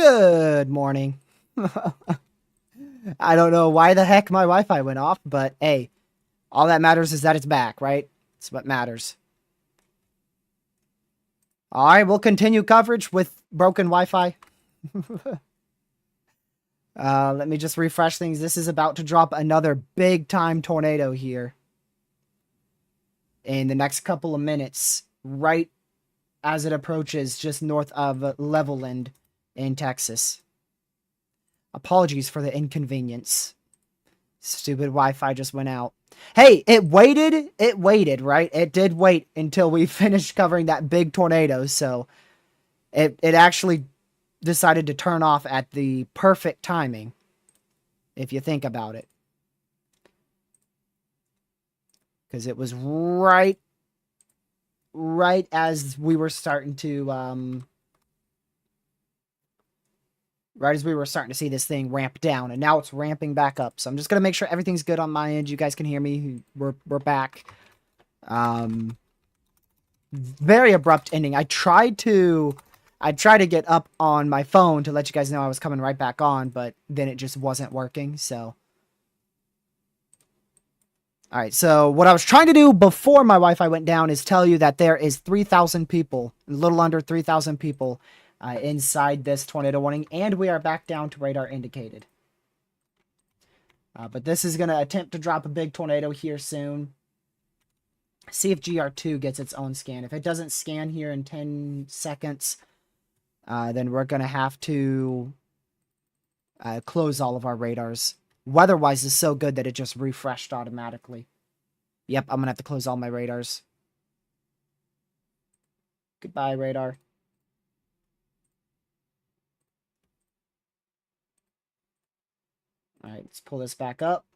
Good morning. I don't know why the heck my Wi-Fi went off, but hey, all that matters is that it's back, right? That's what matters. All right, we'll continue coverage with broken Wi-Fi. Let me just refresh things. This is about to drop another big-time tornado here in the next couple of minutes, right as it approaches just north of Levelland in Texas. Apologies for the inconvenience. Stupid Wi-Fi just went out. Hey, it waited, right? It did wait until we finished covering that big tornado, so it actually decided to turn off at the perfect timing, if you think about it. Because it was right as we were starting to, right as we were starting to see this thing ramp down, and now it's ramping back up. So I'm just gonna make sure everything's good on my end. You guys can hear me. We're back. Very abrupt ending. I tried to get up on my phone to let you guys know I was coming right back on, but then it just wasn't working. So, all right. So what I was trying to do before my Wi-Fi went down is tell you that there is 3,000 people, a little under 3,000 people. Inside this tornado warning, and we are back down to radar indicated. But this is going to attempt to drop a big tornado here soon. See if GR2 gets its own scan. If it doesn't scan here in 10 seconds, then we're going to have to close all of our radars. Weather-wise is so good that it just refreshed automatically. Yep, I'm going to have to close all my radars. Goodbye, radar. All right, let's pull this back up.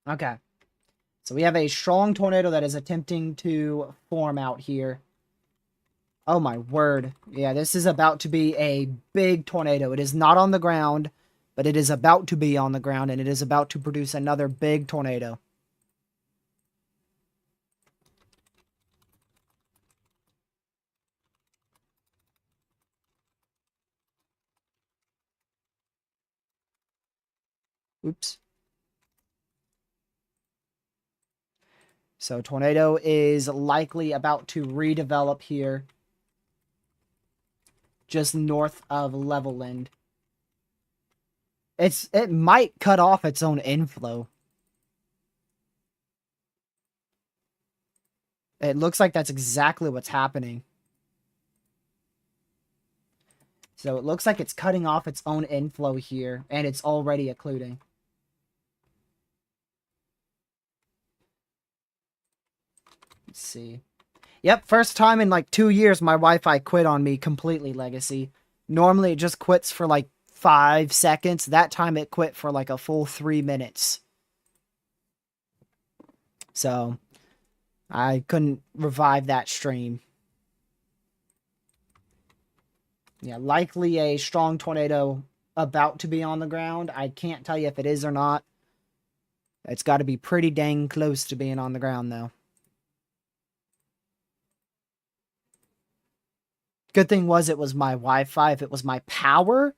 Okay. So we have a strong tornado that is attempting to form out here. Oh my word. Yeah, this is about to be a big tornado. It is not on the ground, but it is about to be on the ground, and it is about to produce another big tornado. Oops. So tornado is likely about to redevelop here just north of Levelland. It might cut off its own inflow. It looks like that's exactly what's happening. So it looks like it's cutting off its own inflow here, and it's already occluding. Let's see. Yep, first time in like 2 years my Wi-Fi quit on me completely, Legacy. Normally it just quits for like 5 seconds. That time it quit for like a full 3 minutes. So, I couldn't revive that stream. Yeah, likely a strong tornado about to be on the ground. I can't tell you if it is or not. It's got to be pretty dang close to being on the ground, though. Good thing was it was my Wi-Fi. If it was my power,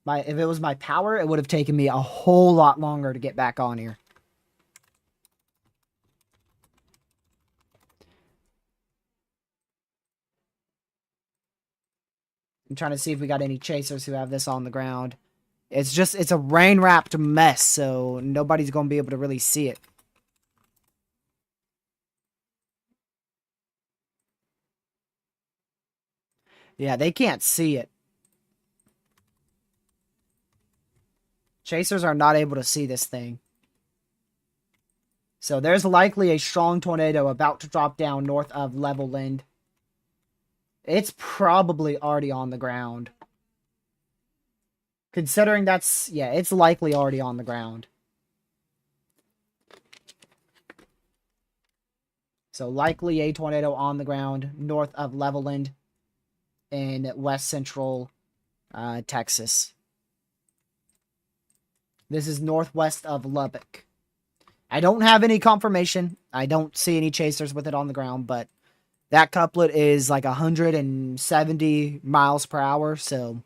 it would have taken me a whole lot longer to get back on here. I'm trying to see if we got any chasers who have this on the ground. It's a rain-wrapped mess, so nobody's going to be able to really see it. Yeah, they can't see it. Chasers are not able to see this thing. So there's likely a strong tornado about to drop down north of Levelland. It's probably already on the ground. Considering that's, yeah, it's likely already on the ground. So likely a tornado on the ground north of Levelland in west central Texas. This is northwest of Lubbock. I don't have any confirmation. I don't see any chasers with it on the ground, but That couplet is like 170 miles per hour. So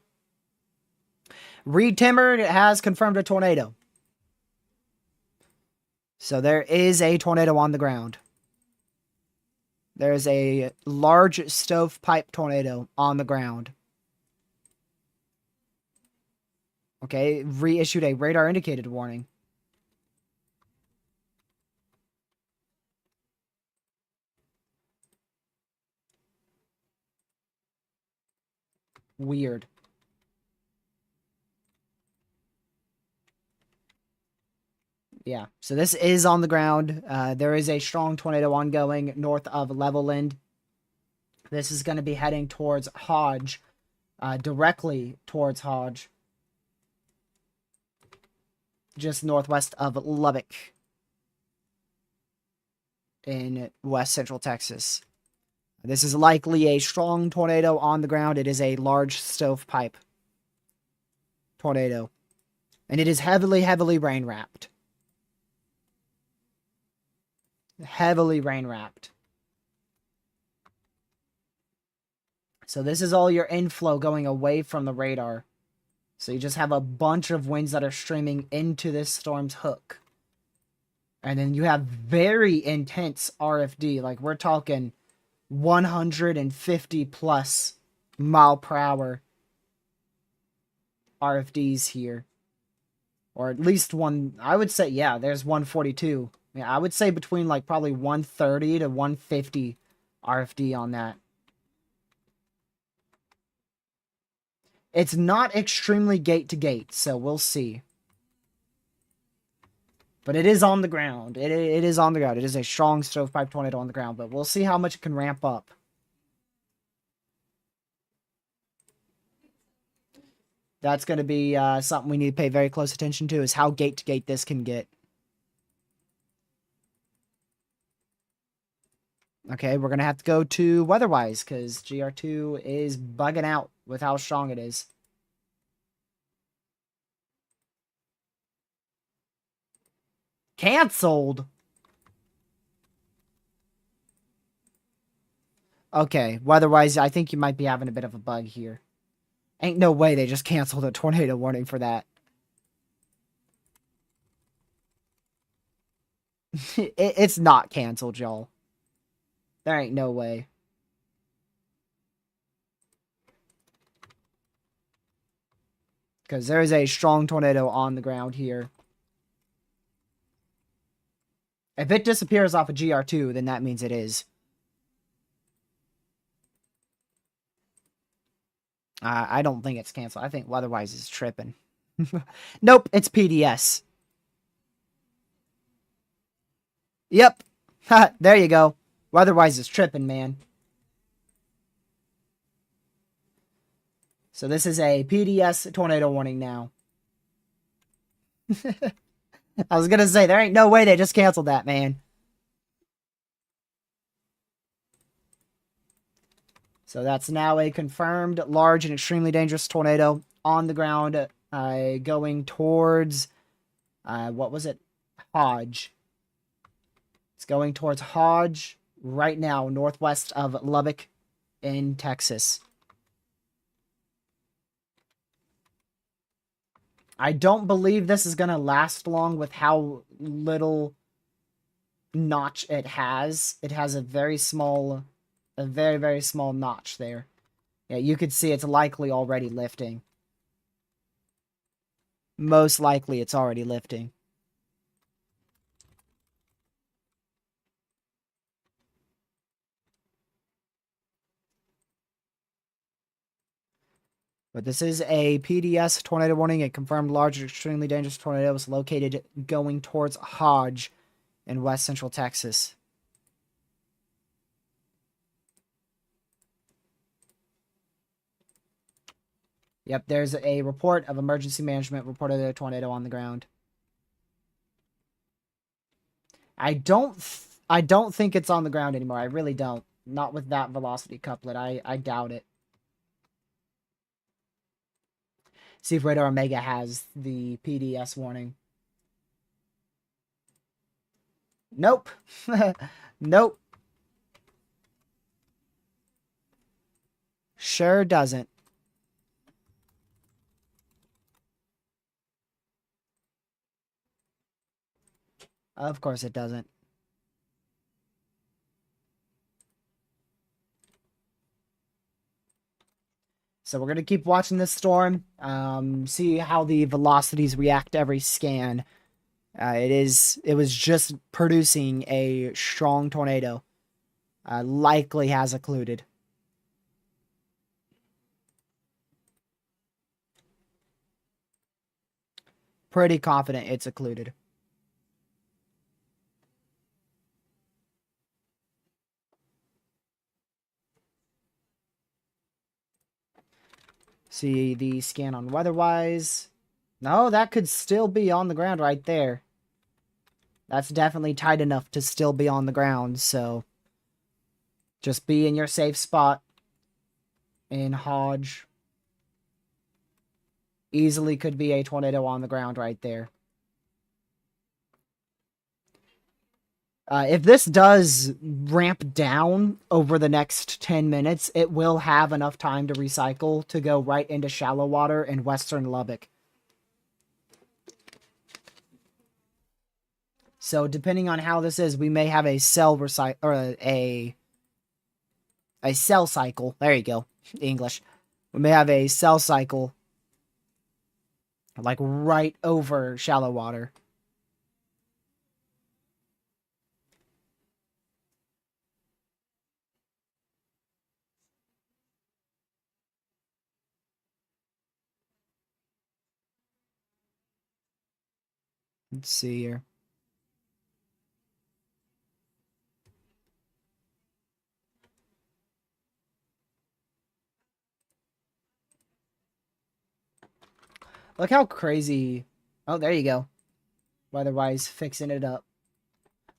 Reed Timmer has confirmed a tornado. So there is a tornado on the ground. There's a large stovepipe tornado on the ground. Okay, reissued a radar indicated warning. Weird. Yeah, so this is on the ground. There is a strong tornado ongoing north of Levelland. This is going to be heading towards Hodge, directly towards Hodge, just northwest of Lubbock in west central Texas. This is likely a strong tornado on the ground. It is a large stovepipe tornado, and it is heavily, heavily rain wrapped. Heavily rain wrapped. So this is all your inflow going away from the radar. So you just have a bunch of winds that are streaming into this storm's hook. And then you have very intense RFD. Like we're talking 150 plus mile per hour RFDs here. Or at least one, I would say, yeah, there's 142. Yeah, I would say between like probably 130 to 150 RFD on that. It's not extremely gate to gate, so we'll see. But it is on the ground. It is on the ground. It is a strong stovepipe tornado on the ground, but we'll see how much it can ramp up. That's going to be something we need to pay very close attention to, is how gate to gate this can get. Okay, we're going to have to go to Weatherwise, because GR2 is bugging out with how strong it is. Canceled? Okay, Weatherwise, I think you might be having a bit of a bug here. Ain't no way they just canceled a tornado warning for that. It's not canceled, y'all. There ain't no way. Because there is a strong tornado on the ground here. If it disappears off of GR2, then that means it is. I don't think it's canceled. I think Weatherwise is tripping. Nope, it's PDS. Yep. There you go. Weatherwise is tripping, man. So this is a PDS tornado warning now. I was going to say, there ain't no way they just canceled that, man. So that's now a confirmed large and extremely dangerous tornado on the ground going towards, what was it? Hodge. It's going towards Hodge right now, northwest of Lubbock in Texas. I don't believe this is going to last long with how little notch it has. It has a very small, a very, very small notch there. Yeah, you could see it's likely already lifting. Most likely it's already lifting. But this is a PDS tornado warning. A confirmed large, extremely dangerous tornado is located going towards Hodge in west central Texas. Yep, there's a report of emergency management reported a tornado on the ground. I don't think it's on the ground anymore. I really don't. Not with that velocity couplet. I doubt it. See if Radar Omega has the PDS warning. Nope. Nope. sure doesn't. Of course it doesn't. So we're going to keep watching this storm, see how the velocities react to every scan. It was just producing a strong tornado. Likely has occluded. Pretty confident it's occluded. See the scan on weatherwise. No, that could still be on the ground right there. That's definitely tight enough to still be on the ground, so just be in your safe spot. In Hodge. Easily could be a tornado on the ground right there. If this does ramp down over the next 10 minutes, it will have enough time to recycle to go right into shallow water in western Lubbock. So depending on how this is, we may have a cell cell cycle. There you go. English. We may have a cell cycle like right over shallow water. Let's see here. Look how crazy. Oh, there you go. Weatherwise, fixing it up.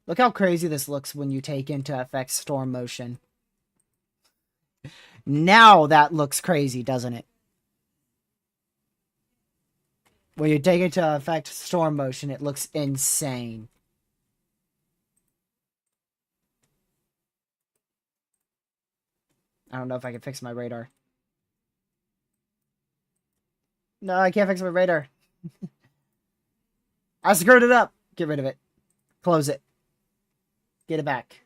Look how crazy this looks when you take into effect storm motion. Now that looks crazy, doesn't it? When you take into effect storm motion, it looks insane. I don't know if I can fix my radar. No, I can't fix my radar. I screwed it up. Get rid of it. Close it. Get it back.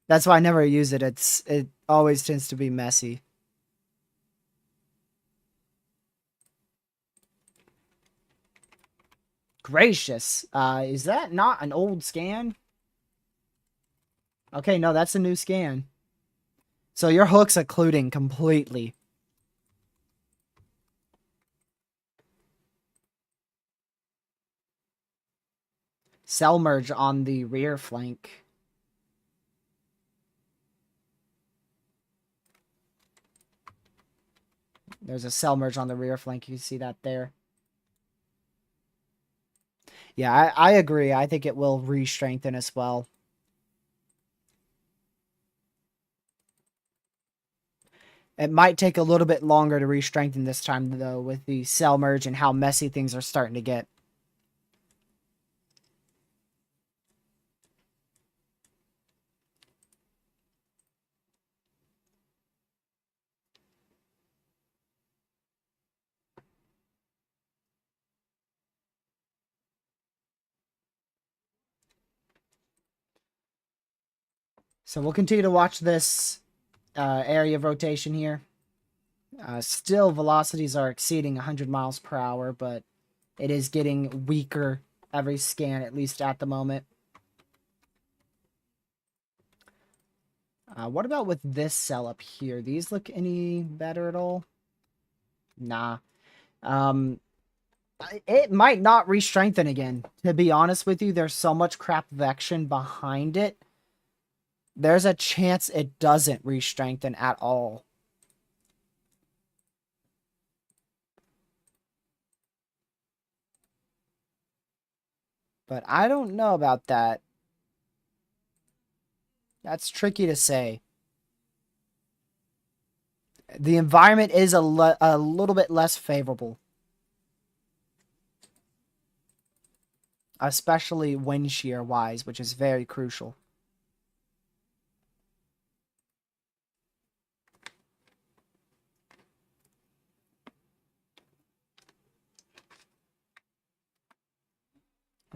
That's why I never use it. It always tends to be messy. Gracious. Is that not an old scan? Okay, no, that's a new scan. So your hook's occluding completely. Cell merge on the rear flank. There's a cell merge on the rear flank. You can see that there. Yeah, I agree. I think it will re-strengthen as well. It might take a little bit longer to re-strengthen this time, though, with the cell merge and how messy things are starting to get. So we'll continue to watch this area of rotation here. Still, velocities are exceeding 100 miles per hour, but it is getting weaker every scan, at least at the moment. What about with this cell up here? These look any better at all? Nah. It might not re-strengthen again. To be honest with you, there's so much crap vection behind it. There's a chance it doesn't re-strengthen at all. But I don't know about that. That's tricky to say. The environment is a little bit less favorable. Especially wind shear wise, which is very crucial.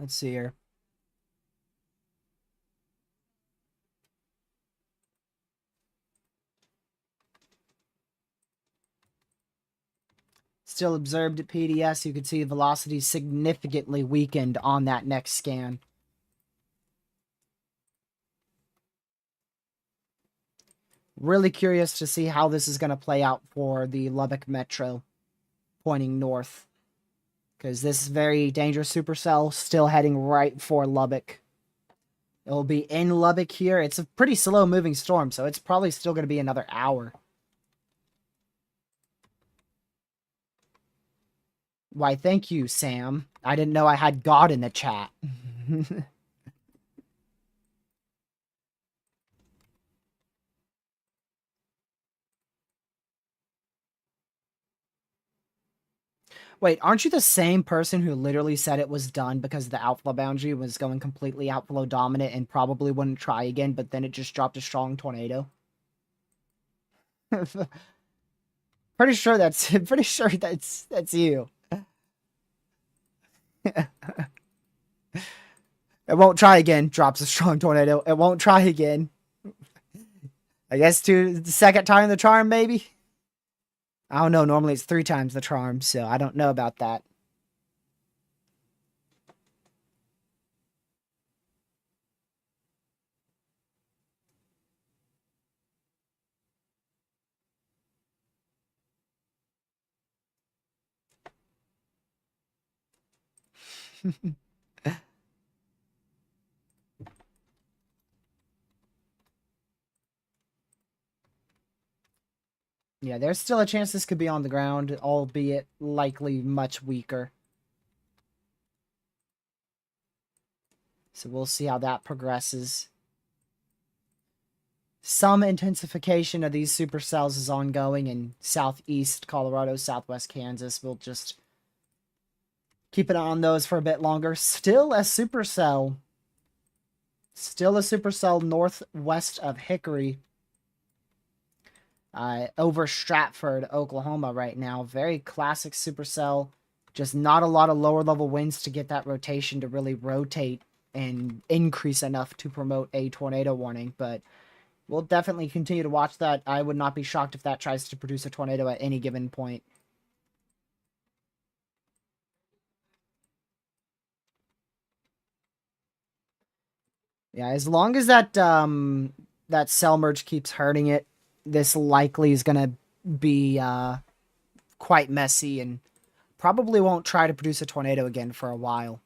Let's see here. Still observed at PDS, you can see the velocity significantly weakened on that next scan. Really curious to see how this is going to play out for the Lubbock Metro pointing north. Because this is very dangerous supercell, still heading right for Lubbock. It'll be in Lubbock here. It's a pretty slow moving storm, so it's probably still going to be another hour. Why, thank you, Sam. I didn't know I had God in the chat. Wait, aren't you the same person who literally said it was done because the outflow boundary was going completely outflow dominant and probably wouldn't try again, but then it just dropped a strong tornado? pretty sure that's you. It won't try again. Drops a strong tornado. It won't try again. I guess to the second time the charm, maybe? I don't know. Normally it's 3 times the charm, so I don't know about that. Yeah, there's still a chance this could be on the ground, albeit likely much weaker. So we'll see how that progresses. Some intensification of these supercells is ongoing in southeast Colorado, southwest Kansas. We'll just keep an eye on those for a bit longer. Still a supercell northwest of Hickory. Over Stratford, Oklahoma right now. Very classic supercell. Just not a lot of lower level winds to get that rotation to really rotate and increase enough to promote a tornado warning. But we'll definitely continue to watch that. I would not be shocked if that tries to produce a tornado at any given point. Yeah, as long as that that cell merge keeps hurting it, this likely is gonna be quite messy and probably won't try to produce a tornado again for a while.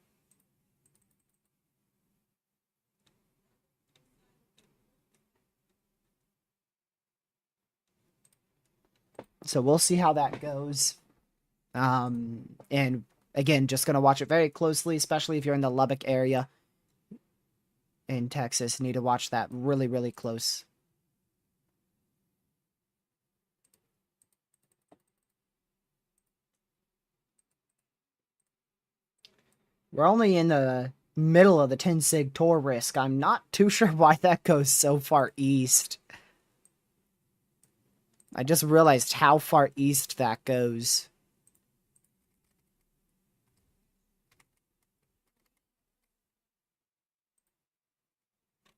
So we'll see how that goes. And again, just gonna watch it very closely, especially if you're in the Lubbock area in Texas. Need to watch that really, really close. We're only in the middle of the 10 sig Tor risk. I'm not too sure why that goes so far east. I just realized how far east that goes.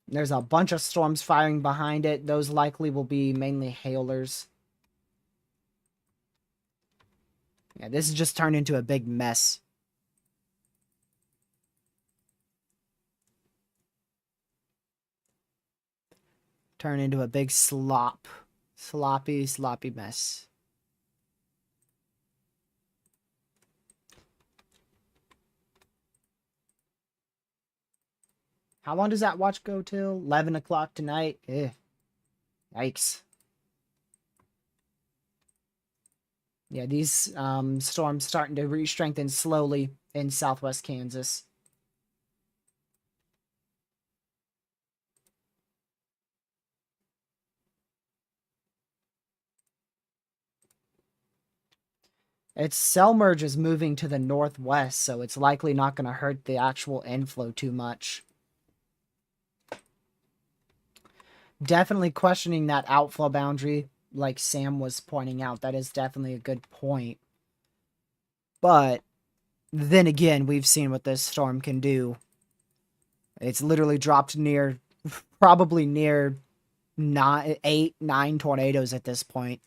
There's a bunch of storms firing behind it. Those likely will be mainly hailers. Yeah, this has just turned into a big mess. Turn into a big slop. Sloppy mess. How long does that watch go till? 11 o'clock tonight? Yikes. Yeah, these storms starting to re-strengthen slowly in southwest Kansas. Its cell merge is moving to the northwest, so it's likely not going to hurt the actual inflow too much. Definitely questioning that outflow boundary, like Sam was pointing out. That is definitely a good point. But then again, we've seen what this storm can do. It's literally dropped near, probably near 9 tornadoes at this point.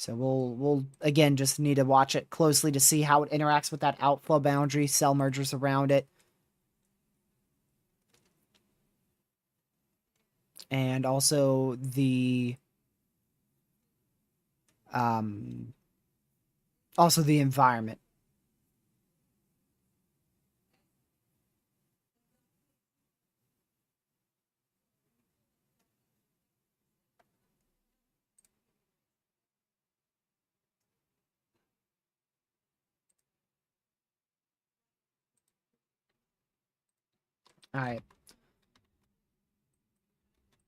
So we'll again just need to watch it closely to see how it interacts with that outflow boundary, cell mergers around it. And also the um environment. All right.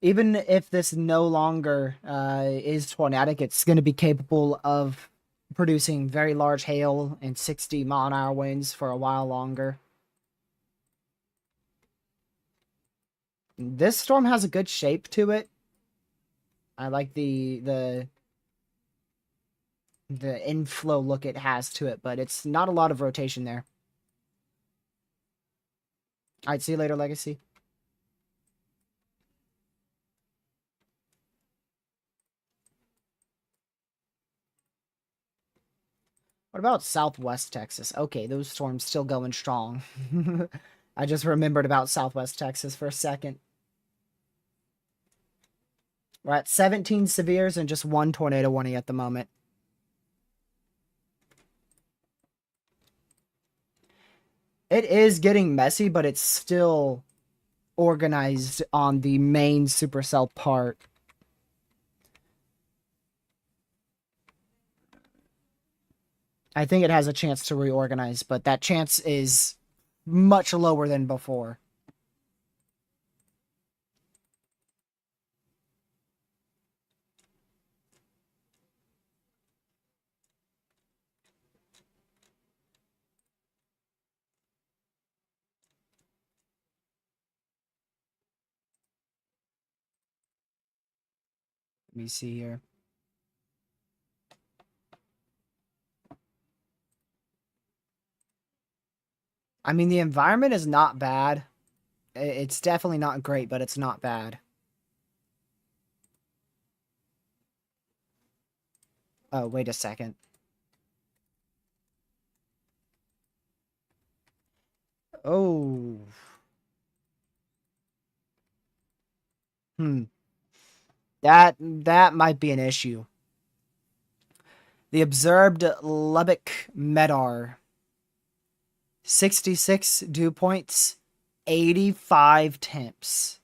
Even if this no longer is tornadic, it's going to be capable of producing very large hail and 60-mile-an-hour winds for a while longer. This storm has a good shape to it. I like the inflow look it has to it, but it's not a lot of rotation there. All right, see you later, Legacy. What about Southwest Texas? Okay, those storms still going strong. I just remembered about Southwest Texas for a second. We're at 17 severes and just one tornado warning at the moment. It is getting messy, but it's still organized on the main supercell part. I think it has a chance to reorganize, but that chance is much lower than before. Let me see here. I mean, the environment is not bad. It's definitely not great, but it's not bad. Oh, wait a second. Oh. Hmm. That might be an issue. The observed Lubbock Medar. 66 dew points, 85 temps.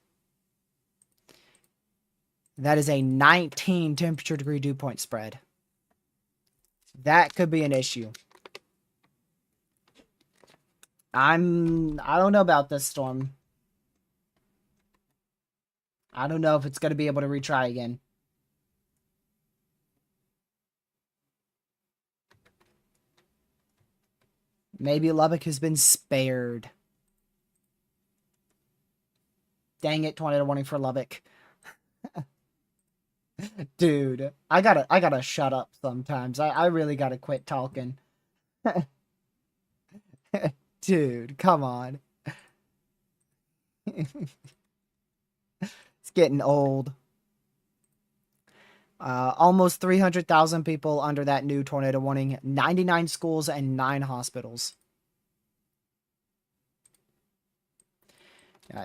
That is a 19 temperature degree dew point spread. That could be an issue. I don't know about this storm. I don't know if it's going to be able to retry again. Maybe Lubbock has been spared. Dang it, tornado warning for Lubbock. Dude, I gotta shut up sometimes. I really gotta quit talking. Dude, come on. It's getting old. Almost 300,000 people under that new tornado warning, 99 schools and 9 hospitals.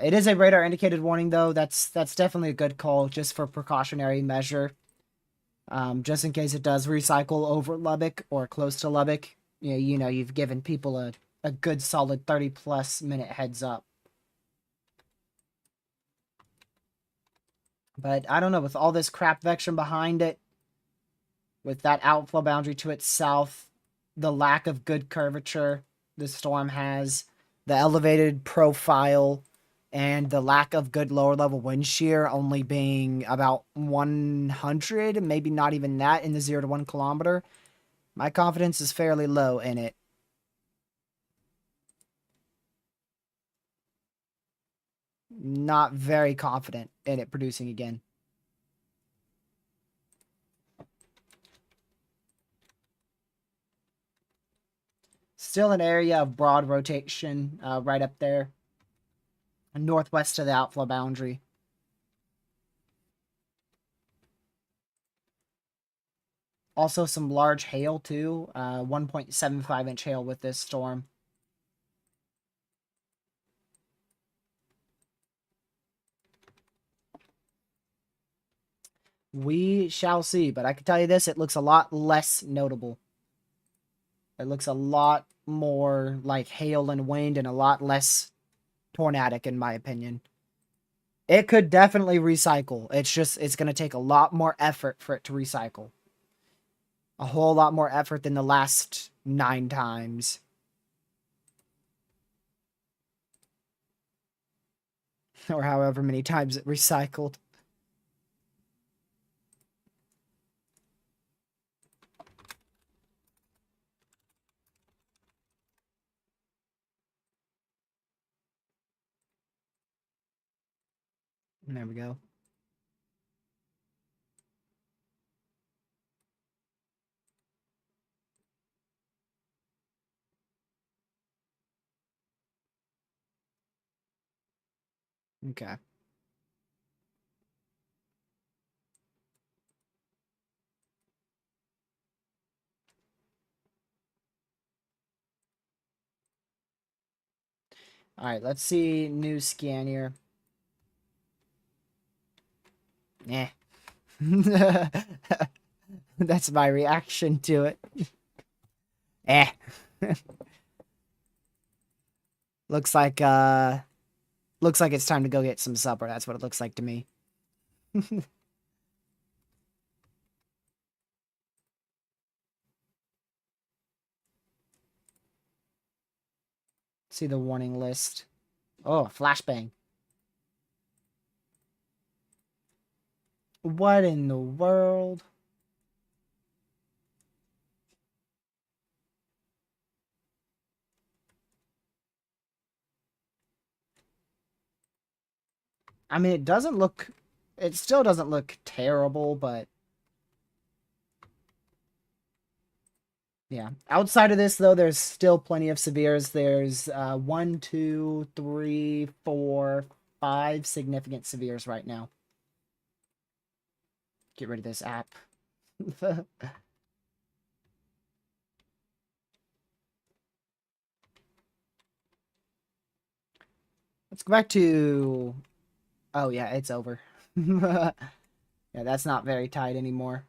It is a radar indicated warning, though. That's definitely a good call, just for precautionary measure. Just in case it does recycle over Lubbock or close to Lubbock. You know, you've given people a good solid 30+ minute heads up. But I don't know, with all this crap vection behind it, with that outflow boundary to its south, the lack of good curvature the storm has, the elevated profile, and the lack of good lower level wind shear only being about 100, maybe not even that in the 0 to 1 kilometer, my confidence is fairly low in it. Not very confident in it producing again. Still an area of broad rotation right up there. Northwest of the outflow boundary. Also some large hail too. 1.75-inch hail with this storm. We shall see, but I can tell you this, it looks a lot less notable. It looks a lot more like hail and wind and a lot less tornadic in my opinion. It could definitely recycle. It's going to take a lot more effort for it to recycle. A whole lot more effort than the last 9 times. Or however many times it recycled. And there we go. Okay. All right, let's see new scan here. Eh. That's my reaction to it. Eh. looks like it's time to go get some supper. That's what it looks like to me. See the warning list. Oh, flashbang. What in the world? I mean, it still doesn't look terrible, but yeah. Outside of this, though, there's still plenty of severes. There's 1, 2, 3, 4, 5 significant severes right now. Get rid of this app. Let's go back to... Oh, yeah, it's over. Yeah, that's not very tight anymore.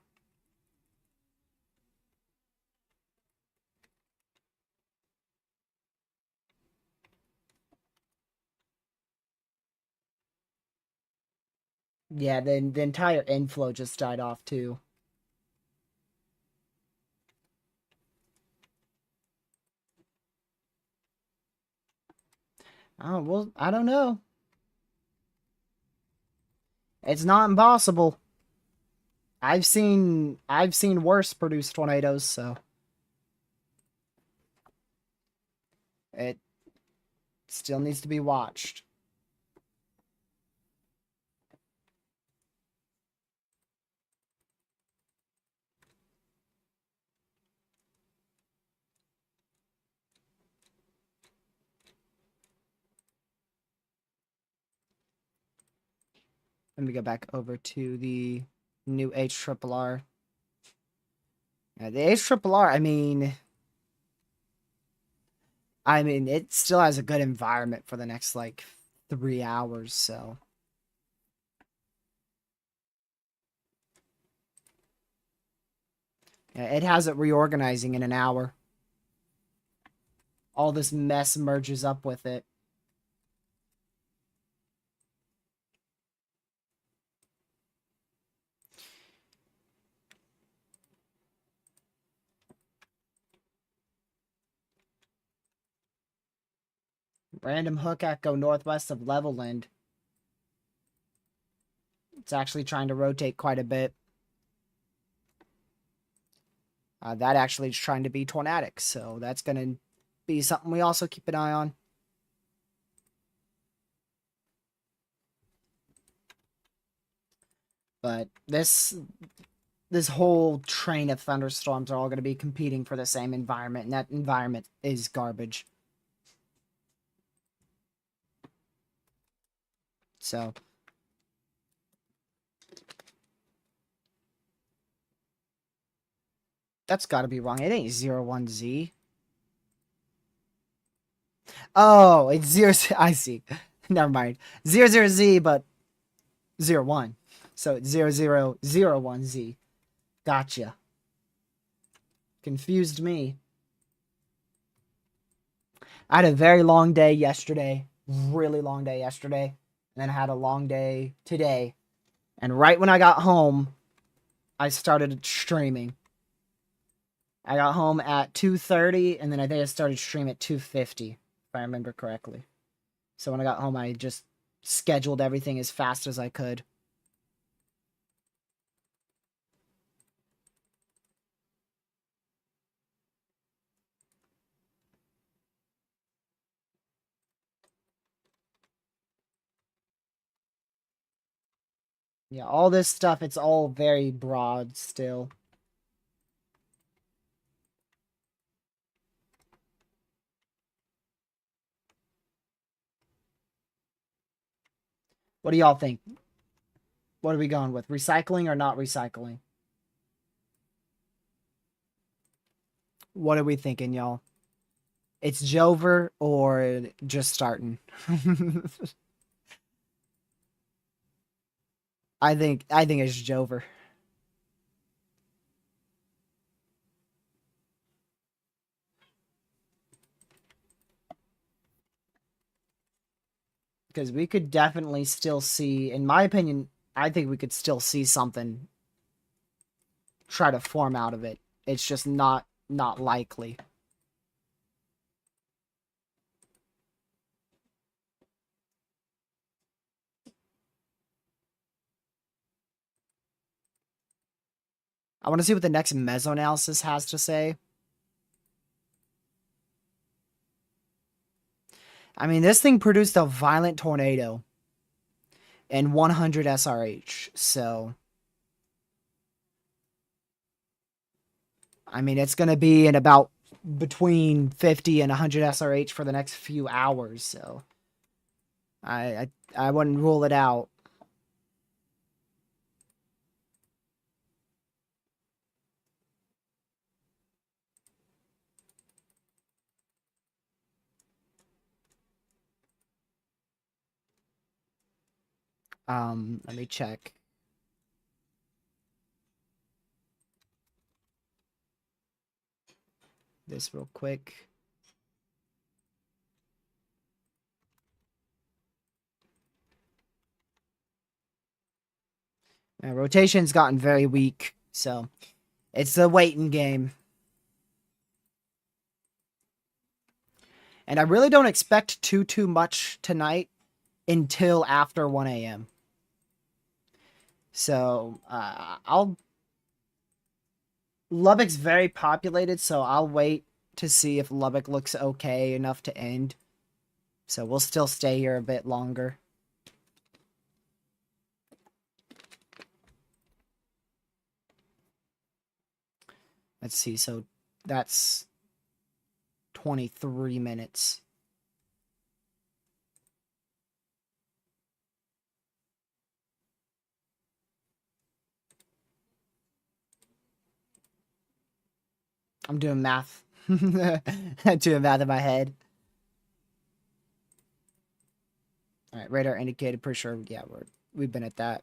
Yeah, then the entire inflow just died off, too. Oh, well, I don't know. It's not impossible. I've seen worse produce tornadoes, so it still needs to be watched. Let me go back over to the new HRRR. Yeah, the HRRR, I mean, it still has a good environment for the next, like, 3 hours, so. Yeah, it has it reorganizing in an hour. All this mess merges up with it. Random hook echo northwest of Levelland. It's actually trying to rotate quite a bit. That actually is trying to be tornadic, so that's going to be something we also keep an eye on. But this whole train of thunderstorms are all going to be competing for the same environment, and that environment is garbage. So that's got to be wrong. It ain't 01Z. Oh, it's 0. I see. Never mind. 00Z, but 01. So it's 0001Z. Gotcha. Confused me. I had a very long day yesterday. Really long day yesterday. And then I had a long day today. And right when I got home, I started streaming. I got home at 2:30, and then I think I started streaming at 2:50, if I remember correctly. So when I got home, I just scheduled everything as fast as I could. Yeah, all this stuff, it's all very broad still. What do y'all think? What are we going with? Recycling or not recycling? What are we thinking, y'all? It's Jover or just starting? I think it's Jover. Because we could definitely still see, in my opinion, I think we could still see something try to form out of it. It's just not likely. I want to see what the next mesoanalysis has to say. I mean, this thing produced a violent tornado and 100 SRH, so I mean, it's going to be in about between 50 and 100 SRH for the next few hours, so I wouldn't rule it out. Let me check. This real quick. Rotation's gotten very weak, so it's a waiting game. And I really don't expect too much tonight until after 1 a.m. So Lubbock's very populated, so I'll wait to see if Lubbock looks okay enough to end. So we'll still stay here a bit longer. Let's see, so that's 23 minutes. I'm doing math. I'm doing math in my head. Alright, radar indicated, pretty sure, yeah, we've been at that.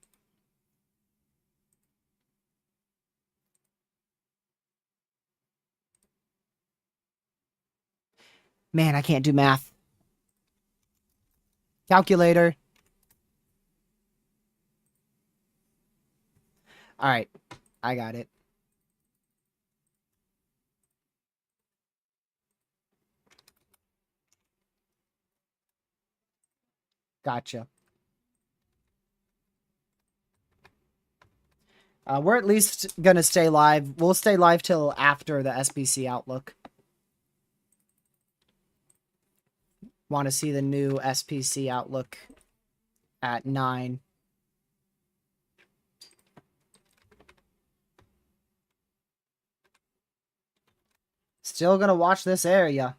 Man, I can't do math. Calculator. Alright, I got it. Gotcha. We're at least gonna stay live. We'll stay live till after the SBC Outlook. Want to see the new SPC Outlook at 9. Still gonna watch this area.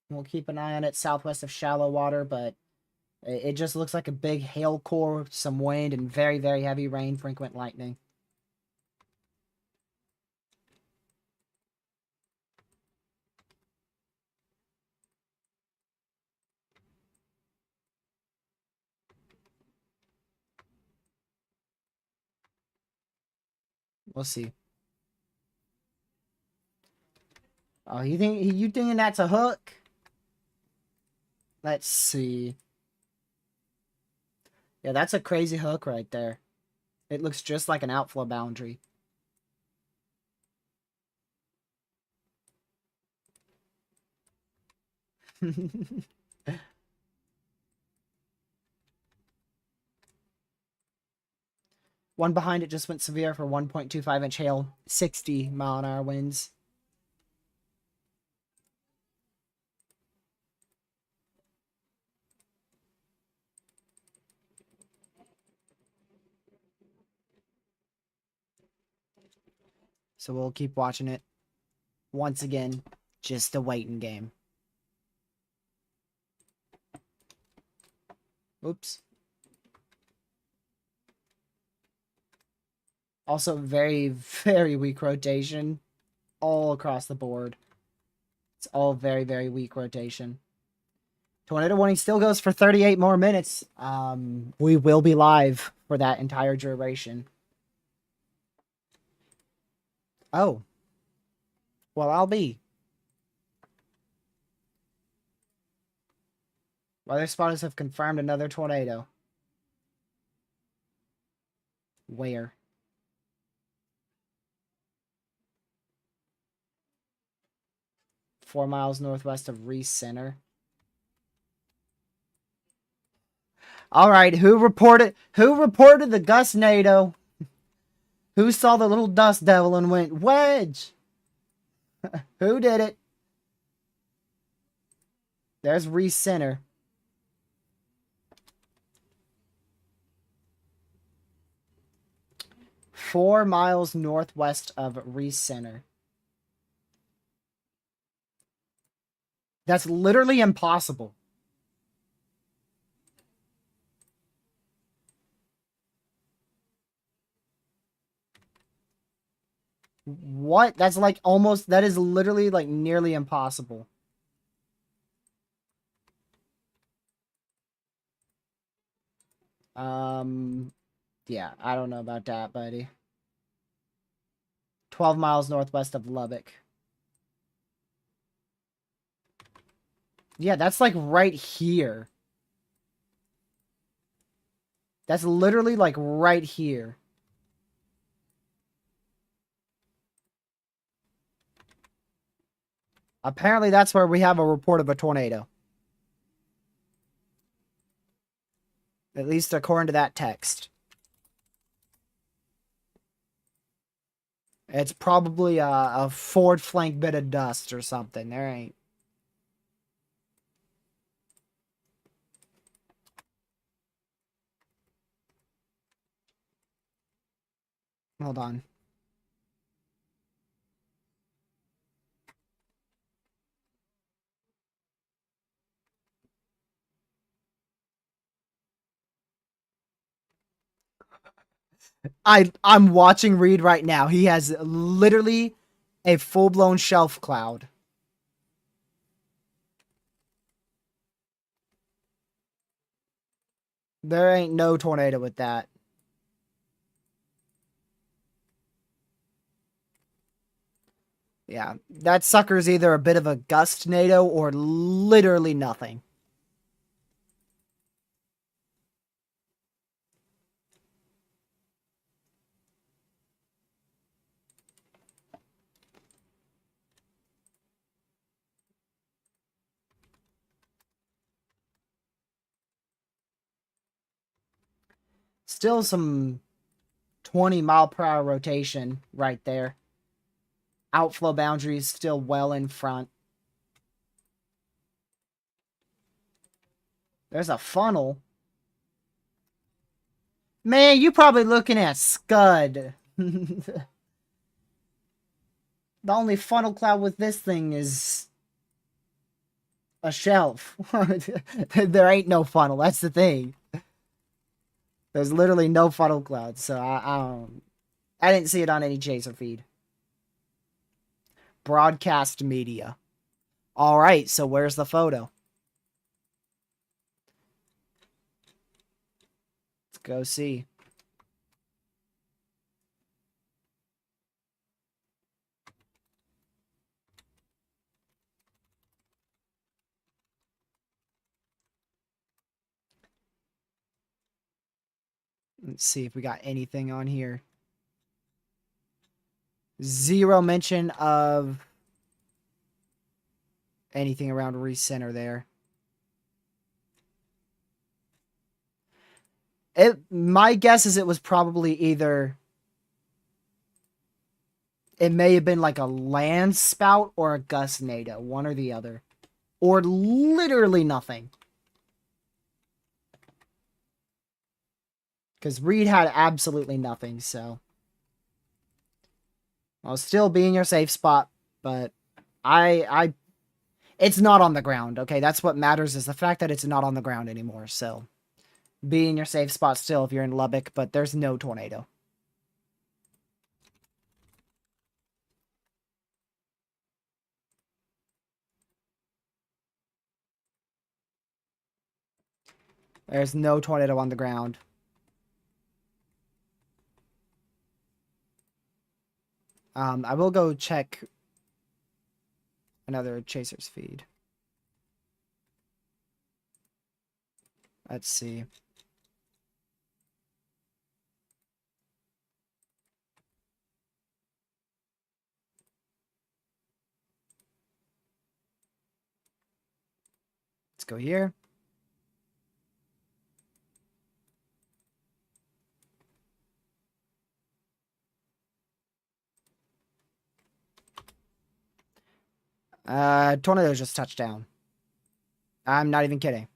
We'll keep an eye on it southwest of shallow water, but it just looks like a big hail core, some wind, and very, very heavy rain, frequent lightning. We'll see. Oh, you thinking that's a hook? Let's see. Yeah, that's a crazy hook right there. It looks just like an outflow boundary. One behind it just went severe for 1.25-inch hail, 60-mile-an-hour winds. So we'll keep watching it. Once again, just a waiting game. Oops. Also, very, very weak rotation all across the board. It's all very, very weak rotation. Tornado warning still goes for 38 more minutes. We will be live for that entire duration. Oh. Well, I'll be. Weather spotters have confirmed another tornado. Where? Four miles northwest of Reese Center. All right, who reported the gust-nado? Who saw the little dust devil and went, Wedge? Who did it? There's Reese Center. Four miles northwest of Reese Center. That's literally impossible. What? That's like almost, that is literally like nearly impossible. Yeah, I don't know about that, buddy. 12 miles northwest of Lubbock. Yeah, that's like right here. That's literally like right here. Apparently that's where we have a report of a tornado. At least according to that text. It's probably a forward flank bit of dust or something. There ain't. Hold on. I'm watching Reed right now. He has literally a full-blown shelf cloud. There ain't no tornado with that. Yeah, that sucker's either a bit of a gust-nado or literally nothing. Still some 20-mile-per-hour rotation right there. Outflow boundaries still well in front. There's a funnel. Man, you probably looking at Scud. The only funnel cloud with this thing is a shelf. There ain't no funnel. That's the thing. There's literally no funnel cloud, so I didn't see it on any chaser feed. Broadcast media. All right, so where's the photo? Let's go see. Let's see if we got anything on here. Zero mention of anything around recenter there. My guess is it was probably either... It may have been like a land spout or a gust NATO. One or the other. Or literally nothing. Because Reed had absolutely nothing, so... I'll still be in your safe spot, but it's not on the ground, okay? That's what matters, is the fact that it's not on the ground anymore, so... Be in your safe spot still if you're in Lubbock, but there's no tornado. There's no tornado on the ground. I will go check another chaser's feed. Let's see. Let's go here. Tornado just touched down. I'm not even kidding.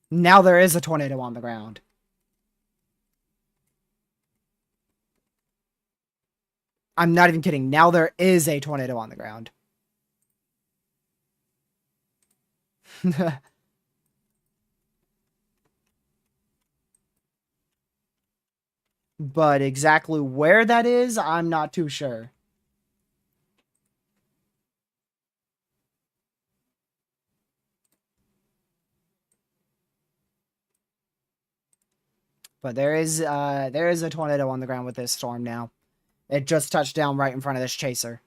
Now there is a tornado on the ground. I'm not even kidding. Now there is a tornado on the ground. But exactly where that is, I'm not too sure. But there is a tornado on the ground with this storm now. It just touched down right in front of this chaser.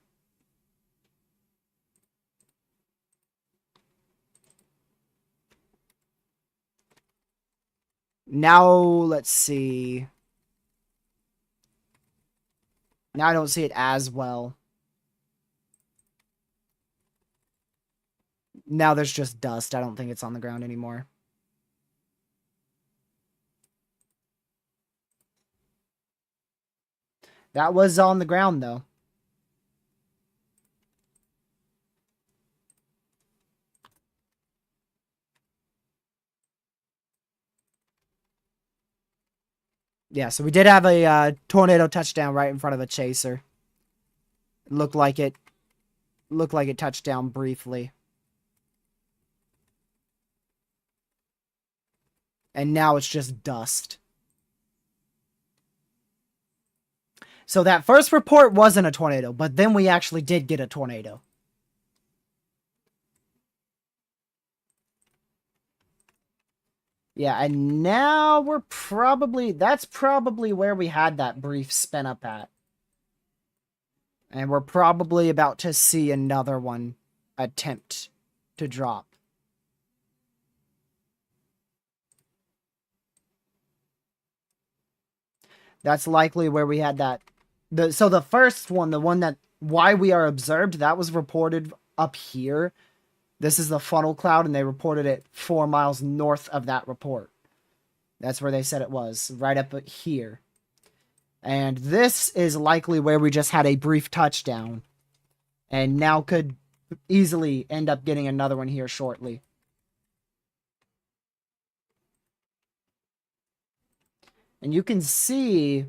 Now, let's see. Now I don't see it as well. Now there's just dust. I don't think it's on the ground anymore. That was on the ground, though. Yeah, so we did have a tornado touchdown right in front of a chaser. Looked like it touched down briefly. And now it's just dust. So that first report wasn't a tornado, but then we actually did get a tornado. Yeah, and now that's probably where we had that brief spin up at. And we're probably about to see another one attempt to drop. That's likely where we had that. So the first one, the one that why we are observed, that was reported up here. This is the funnel cloud, and they reported it 4 miles north of that report. That's where they said it was, right up here. And this is likely where we just had a brief touchdown. And now could easily end up getting another one here shortly. And you can see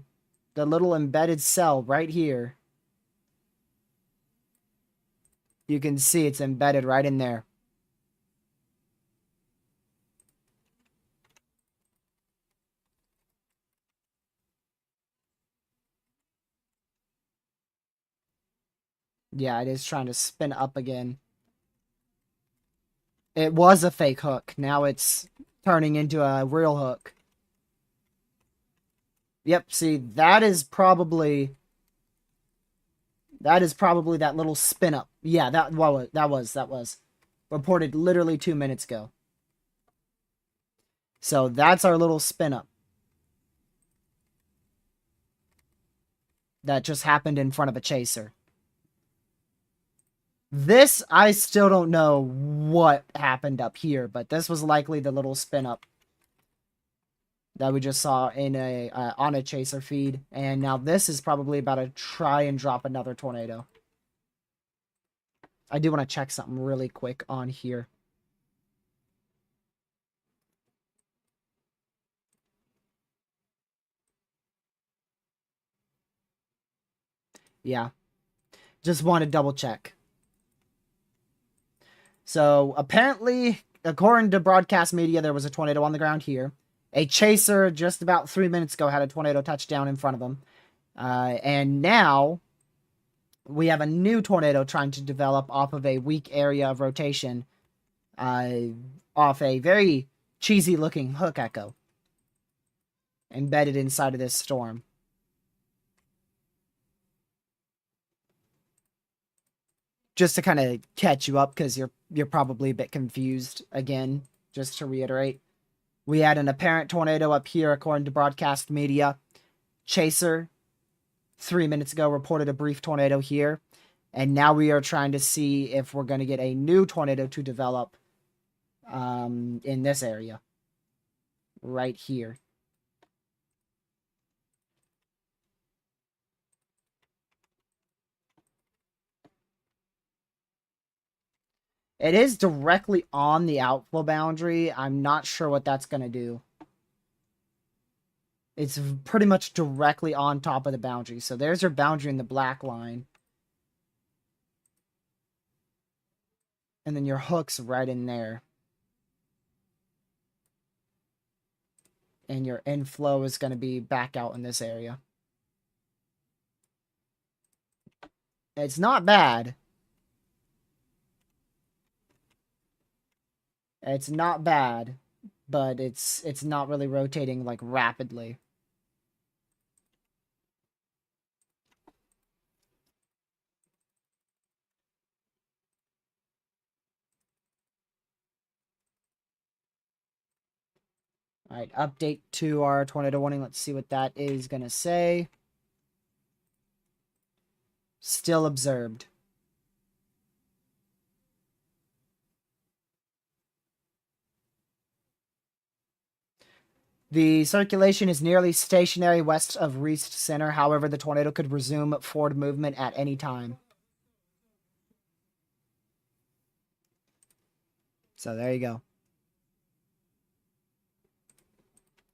The little embedded cell right here. You can see it's embedded right in there. Yeah, it is trying to spin up again. It was a fake hook. Now it's turning into a real hook. Yep, see, that is probably that little spin up. Yeah, that was reported literally 2 minutes ago. So that's our little spin up. That just happened in front of a chaser. This, I still don't know what happened up here, but this was likely the little spin up that we just saw in on a chaser feed. And now this is probably about to try and drop another tornado. I do want to check something really quick on here. Yeah. Just want to double check. So apparently, according to broadcast media, there was a tornado on the ground here. A chaser just about 3 minutes ago had a tornado touchdown in front of him. And now we have a new tornado trying to develop off of a weak area of rotation. Off a very cheesy looking hook echo. Embedded inside of this storm. Just to kind of catch you up, because you're probably a bit confused again, just to reiterate. We had an apparent tornado up here, according to broadcast media. Chaser, 3 minutes ago, reported a brief tornado here. And now we are trying to see if we're going to get a new tornado to develop in this area. Right here. It is directly on the outflow boundary. I'm not sure what that's going to do. It's pretty much directly on top of the boundary. So there's your boundary in the black line. And then your hook's right in there. And your inflow is going to be back out in this area. It's not bad. It's not bad, but it's not really rotating like rapidly. All right, update to our tornado warning. Let's see what that is going to say. Still observed. The circulation is nearly stationary west of Reist Center. However, the tornado could resume forward movement at any time. So there you go.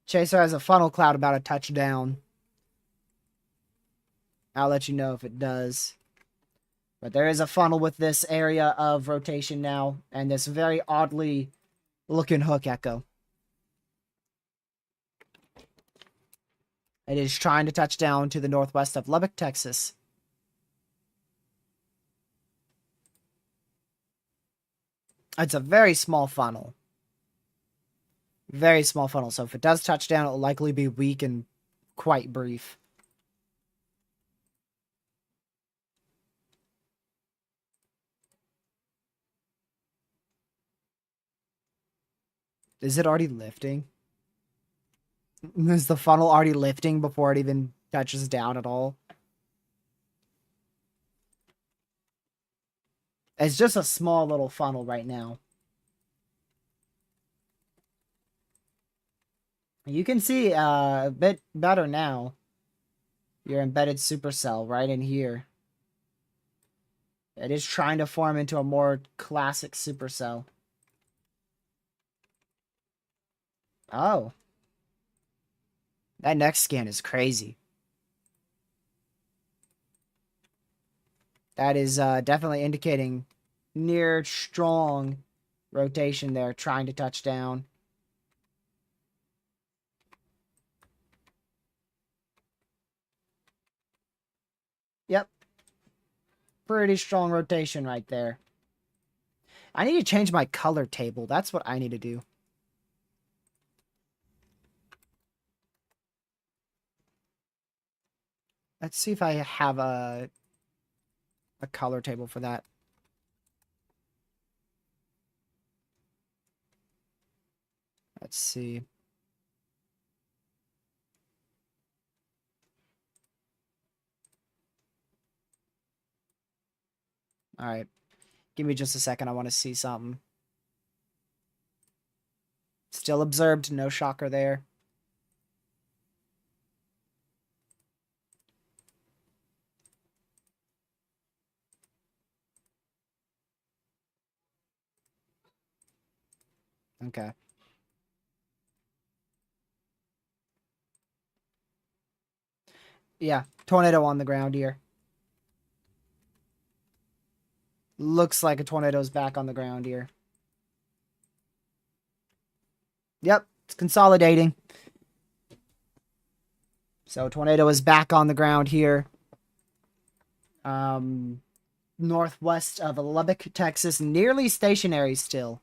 Chaser has a funnel cloud about a touchdown. I'll let you know if it does. But there is a funnel with this area of rotation now, and this very oddly looking hook echo. It is trying to touch down to the northwest of Lubbock, Texas. It's a very small funnel. Very small funnel. So if it does touch down, it will likely be weak and quite brief. Is it already lifting? Is the funnel already lifting before it even touches down at all? It's just a small little funnel right now. You can see a bit better now. Your embedded supercell right in here. It is trying to form into a more classic supercell. Oh. That next scan is crazy. That is definitely indicating near strong rotation there, trying to touch down. Yep. Pretty strong rotation right there. I need to change my color table. That's what I need to do. Let's see if I have a color table for that. Let's see. All right. Give me just a second. I want to see something. Still observed. No shocker there. Okay. Yeah. Tornado on the ground here. Looks like a tornado's back on the ground here. Yep. It's consolidating. So tornado is back on the ground here. Northwest of Lubbock, Texas. Nearly stationary still.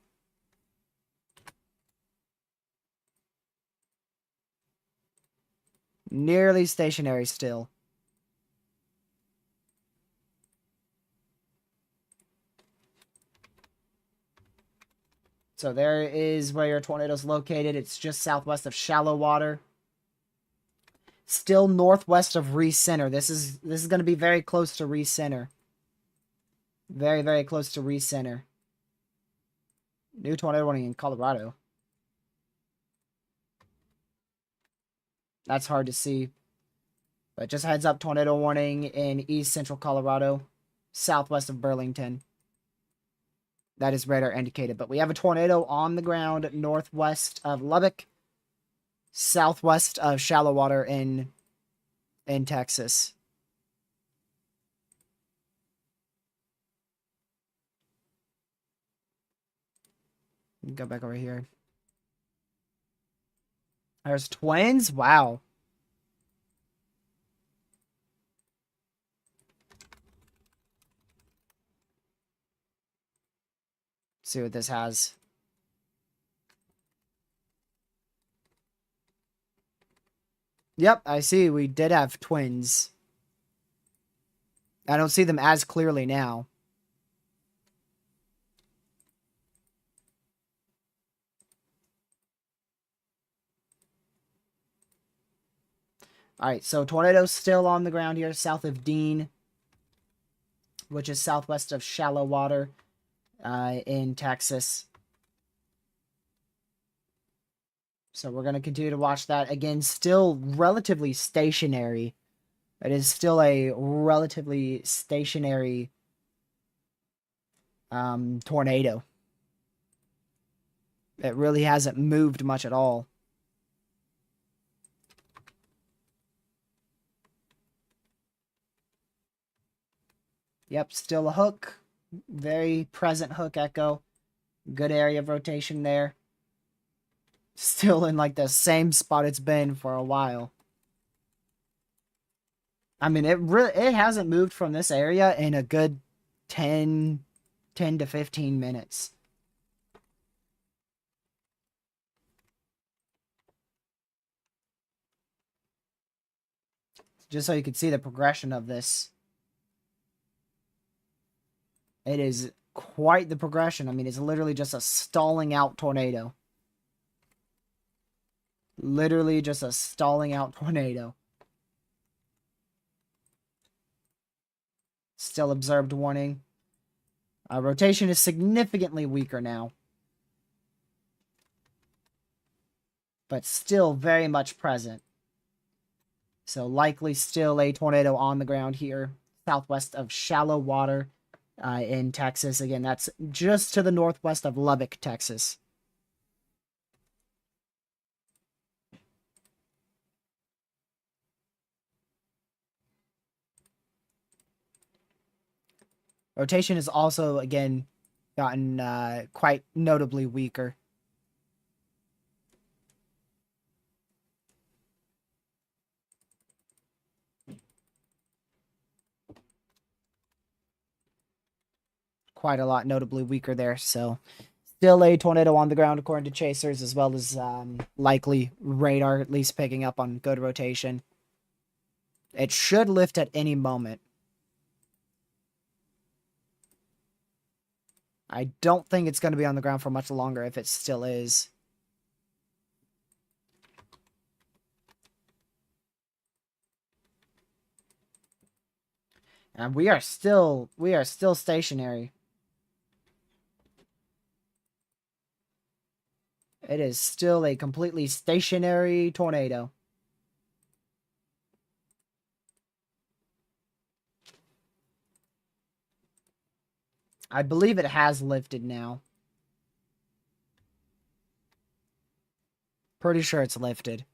Nearly stationary still. So there is where your tornado's located. It's just southwest of shallow water. Still northwest of recenter. This is going to be very close to recenter. Very, very close to recenter. New tornado warning in Colorado. That's hard to see. But just heads up, tornado warning in east central Colorado, southwest of Burlington. That is radar indicated. But we have a tornado on the ground northwest of Lubbock, southwest of shallow water in Texas. Go back over here. There's twins? Wow. See what this has. Yep, I see. We did have twins. I don't see them as clearly now. Alright, so tornado's still on the ground here, south of Dean, which is southwest of shallow water in Texas. So we're going to continue to watch that. Again, still relatively stationary. It is still a relatively stationary tornado. It really hasn't moved much at all. Yep, still a hook. Very present hook echo. Good area of rotation there. Still in like the same spot it's been for a while. I mean, it hasn't moved from this area in a good 10 to 15 minutes. Just so you can see the progression of this. It is quite the progression. I mean, it's literally just a stalling out tornado. Literally just a stalling out tornado. Still observed warning. Rotation is significantly weaker now. But still very much present. So likely still a tornado on the ground here. Southwest of shallow water in Texas. Again, that's just to the northwest of Lubbock, Texas. Rotation has also, again, gotten quite notably weaker. Quite a lot notably weaker there, so still a tornado on the ground according to chasers, as well as likely radar at least picking up on good rotation. It should lift at any moment. I don't think it's going to be on the ground for much longer if it still is. And we are still stationary. It is still a completely stationary tornado. I believe it has lifted now. Pretty sure it's lifted.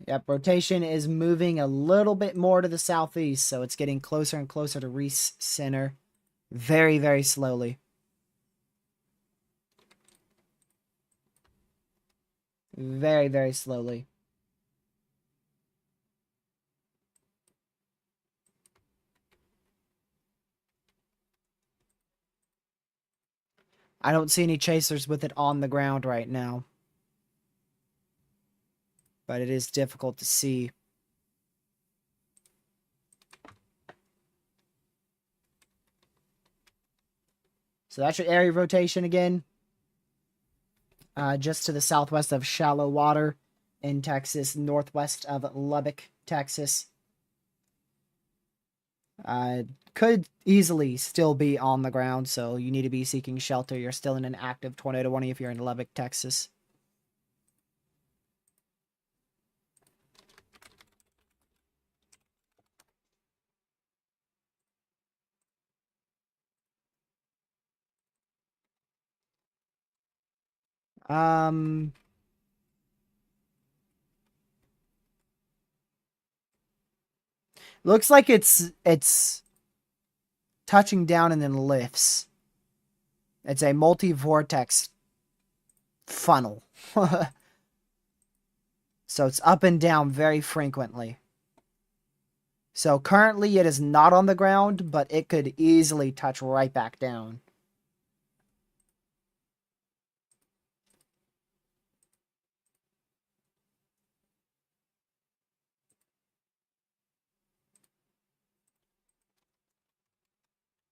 Yep, rotation is moving a little bit more to the southeast, so it's getting closer and closer to Reese Center. Very, very slowly. Very, very slowly. I don't see any chasers with it on the ground right now. But it is difficult to see. So that's your area rotation again. Just to the southwest of shallow water in Texas, northwest of Lubbock, Texas. Could easily still be on the ground, so you need to be seeking shelter. You're still in an active tornado warning if you're in Lubbock, Texas. Looks like it's touching down and then lifts. It's a multi-vortex funnel. So it's up and down very frequently. So currently it is not on the ground, but it could easily touch right back down.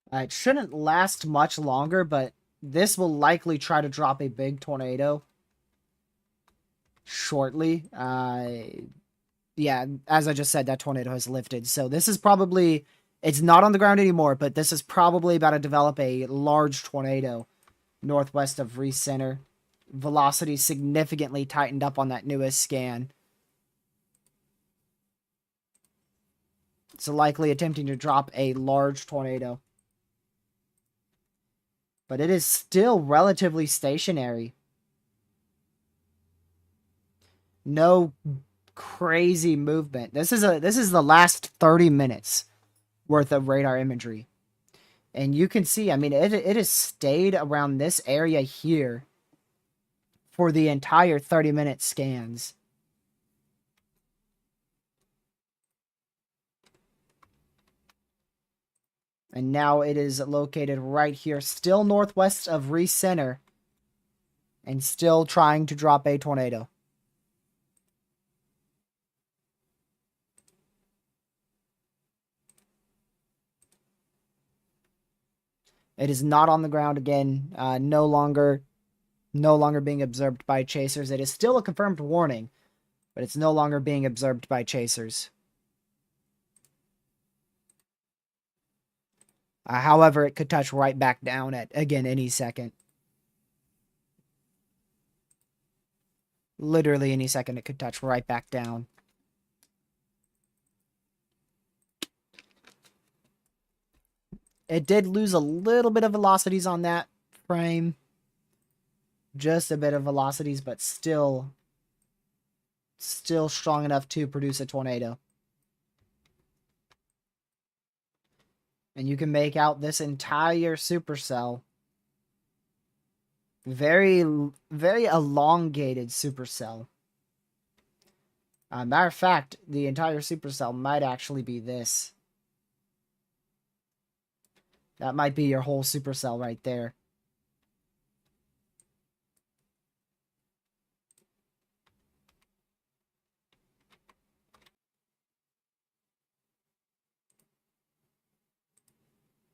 It shouldn't last much longer, but this will likely try to drop a big tornado shortly. Yeah, as I just said, that tornado has lifted. So this is probably, it's not on the ground anymore, but this is probably about to develop a large tornado northwest of Reese Center. Velocity significantly tightened up on that newest scan. It's likely attempting to drop a large tornado. But it is still relatively stationary. No crazy movement. This is the last 30 minutes worth of radar imagery. And you can see, I mean, it has stayed around this area here for the entire 30-minute scans. And now it is located right here, still northwest of Reese Center, and still trying to drop a tornado. It is not on the ground again, no longer being observed by chasers. It is still a confirmed warning, but it's no longer being observed by chasers. However, it could touch right back down at, again, any second. Literally any second it could touch right back down. It did lose a little bit of velocities on that frame. Just a bit of velocities, but still strong enough to produce a tornado. And you can make out this entire supercell. Very, very elongated supercell. Matter of fact, the entire supercell might actually be this. That might be your whole supercell right there.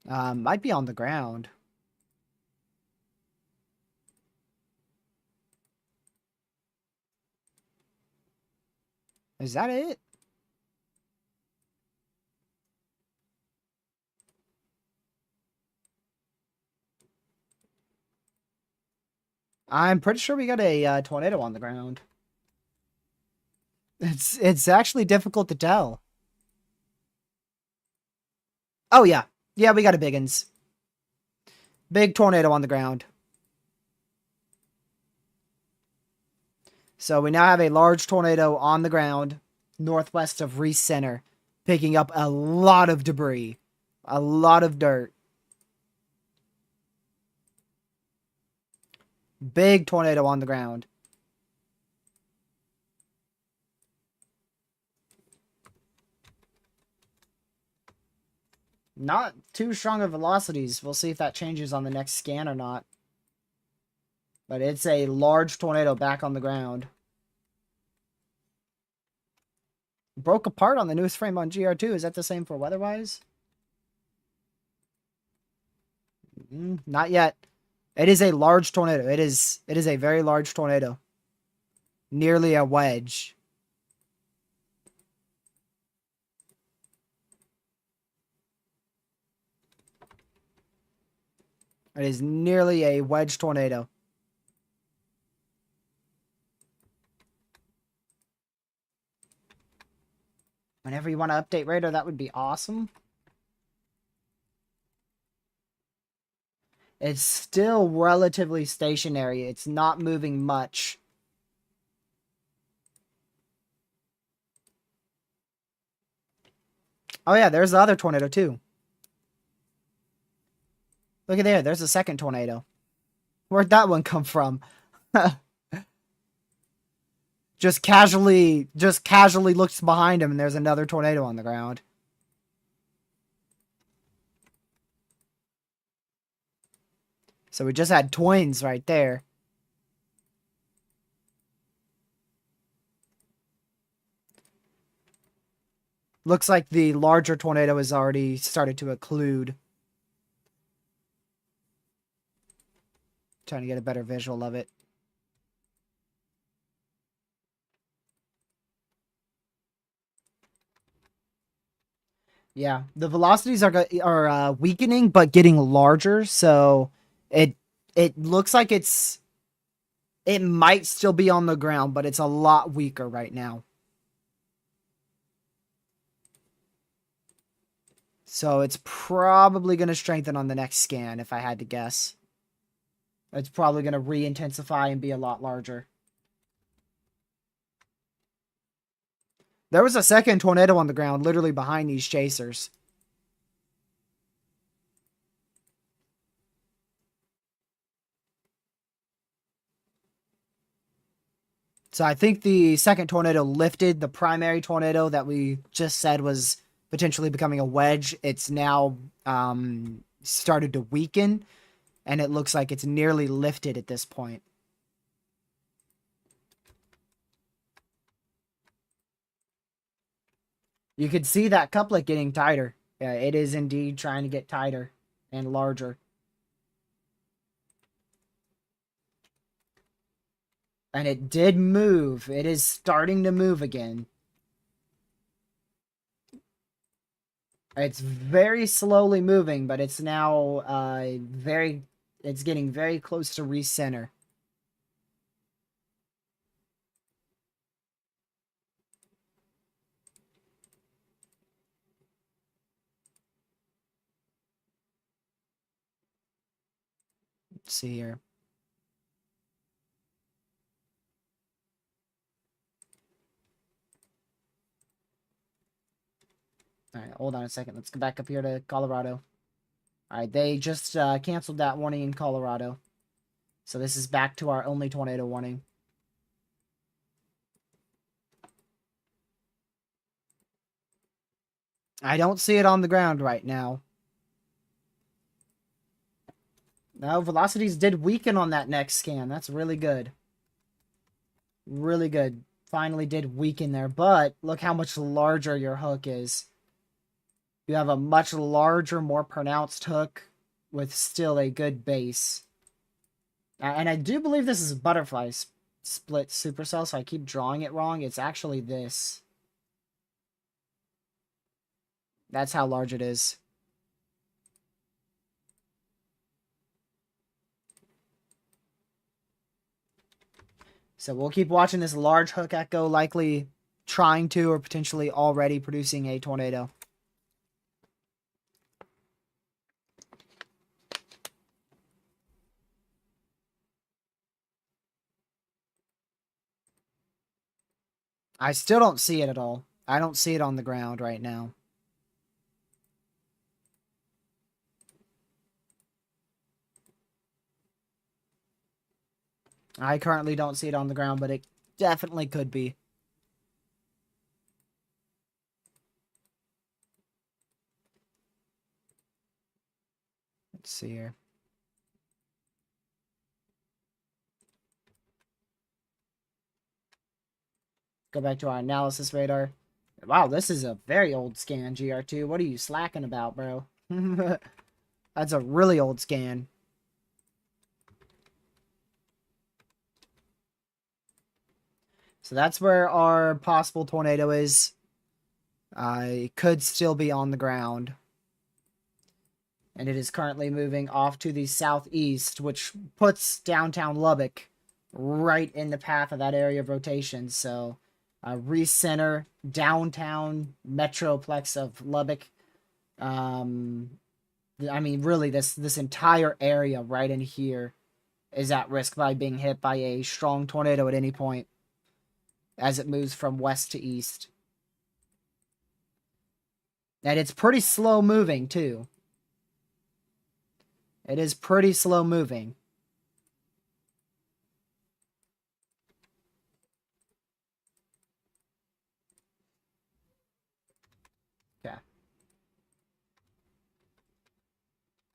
Might be on the ground. Is that it? I'm pretty sure we got a tornado on the ground. It's actually difficult to tell. Oh yeah, yeah, we got a biggins. Big tornado on the ground. So we now have a large tornado on the ground, northwest of Reese Center, picking up a lot of debris, a lot of dirt. Big tornado on the ground. Not too strong of velocities. We'll see if that changes on the next scan or not. But it's a large tornado back on the ground. Broke apart on the newest frame on GR2. Is that the same for weatherwise? Not yet. It is a large tornado. It is a very large tornado. Nearly a wedge. It is nearly a wedge tornado. Whenever you want to update radar, that would be awesome. It's still relatively stationary. It's not moving much. Oh yeah, there's the other tornado too. Look at there. There's a second tornado. Where'd that one come from? just casually looks behind him and there's another tornado on the ground. So we just had twins right there. Looks like the larger tornado has already started to occlude. Trying to get a better visual of it. Yeah, the velocities are weakening but getting larger, so it looks like it might still be on the ground, but it's a lot weaker right now. So it's probably going to strengthen on the next scan, if I had to guess. It's probably going to re-intensify and be a lot larger. There was a second tornado on the ground, literally behind these chasers. So I think the second tornado lifted the primary tornado that we just said was potentially becoming a wedge. It's now started to weaken, and it looks like it's nearly lifted at this point. You could see that couplet getting tighter. Yeah, it is indeed trying to get tighter and larger. And it did move. It is starting to move again. It's very slowly moving, but it's now it's getting very close to recenter. Let's see here. All right, hold on a second. Let's go back up here to Colorado. Alright, they just canceled that warning in Colorado. So this is back to our only tornado warning. I don't see it on the ground right now. No, velocities did weaken on that next scan. That's really good. Really good. Finally did weaken there, but look how much larger your hook is. You have a much larger, more pronounced hook with still a good base. And I do believe this is butterfly split supercell, so I keep drawing it wrong. It's actually this. That's how large it is. So we'll keep watching this large hook echo, likely trying to or potentially already producing a tornado. I still don't see it at all. I don't see it on the ground right now. I currently don't see it on the ground, but it definitely could be. Let's see here. Go back to our analysis radar. Wow, this is a very old scan, GR2. What are you slacking about, bro? That's a really old scan. So that's where our possible tornado is. It could still be on the ground. And it is currently moving off to the southeast, which puts downtown Lubbock right in the path of that area of rotation. So, recenter downtown metroplex of Lubbock. I mean, really, this entire area right in here is at risk by being hit by a strong tornado at any point as it moves from west to east. And it's pretty slow moving, too. It is pretty slow moving. Yeah.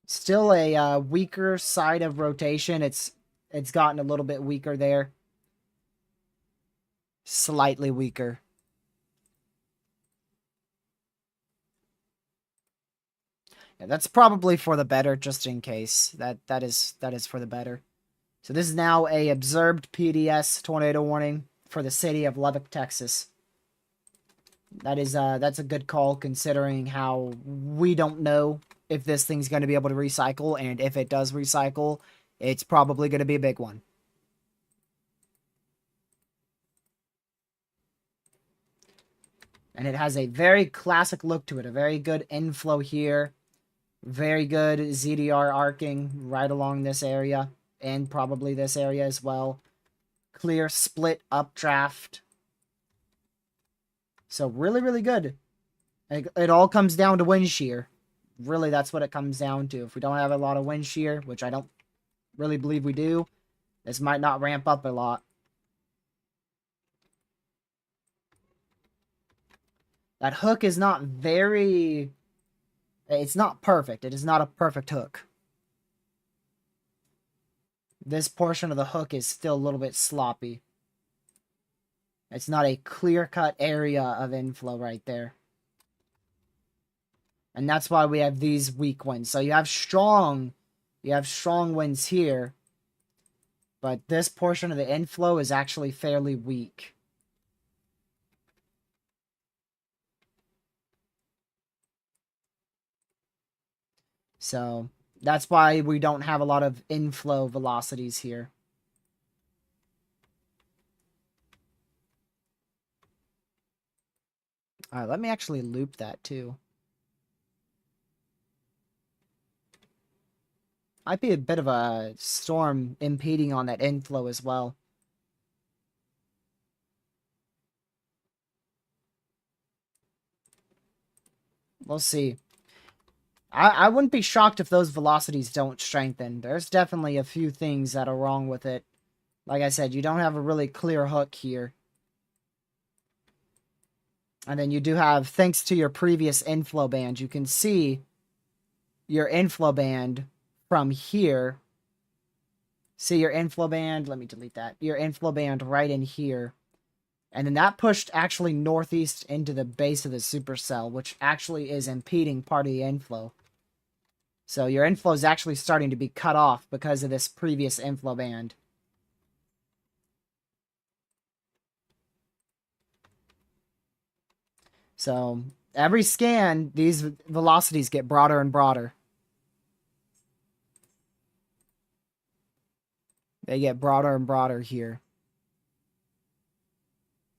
Still a weaker side of rotation. It's gotten a little bit weaker there. Slightly weaker. Yeah, that's probably for the better, just in case. That is for the better. So this is now a observed PDS tornado warning for the city of Lubbock, Texas. That's a good call considering how we don't know if this thing's going to be able to recycle, and if it does recycle, it's probably going to be a big one. And it has a very classic look to it, a very good inflow here. Very good ZDR arcing right along this area, and probably this area as well. Clear split updraft. So really, really good. It all comes down to wind shear. Really, that's what it comes down to. If we don't have a lot of wind shear, which I don't really believe we do, this might not ramp up a lot. That hook is not very... It's not perfect. It is not a perfect hook. This portion of the hook is still a little bit sloppy. It's not a clear-cut area of inflow right there. And that's why we have these weak winds. So you have strong winds here, but this portion of the inflow is actually fairly weak. So that's why we don't have a lot of inflow velocities here. All right, let me actually loop that too. Might be a bit of a storm impeding on that inflow as well. We'll see. I wouldn't be shocked if those velocities don't strengthen. There's definitely a few things that are wrong with it. Like I said, you don't have a really clear hook here. And then you do have, thanks to your previous inflow band, you can see your inflow band from here. See your inflow band? Let me delete that. Your inflow band right in here. And then that pushed actually northeast into the base of the supercell, which actually is impeding part of the inflow. So your inflow is actually starting to be cut off because of this previous inflow band. So every scan, these velocities get broader and broader. They get broader and broader here.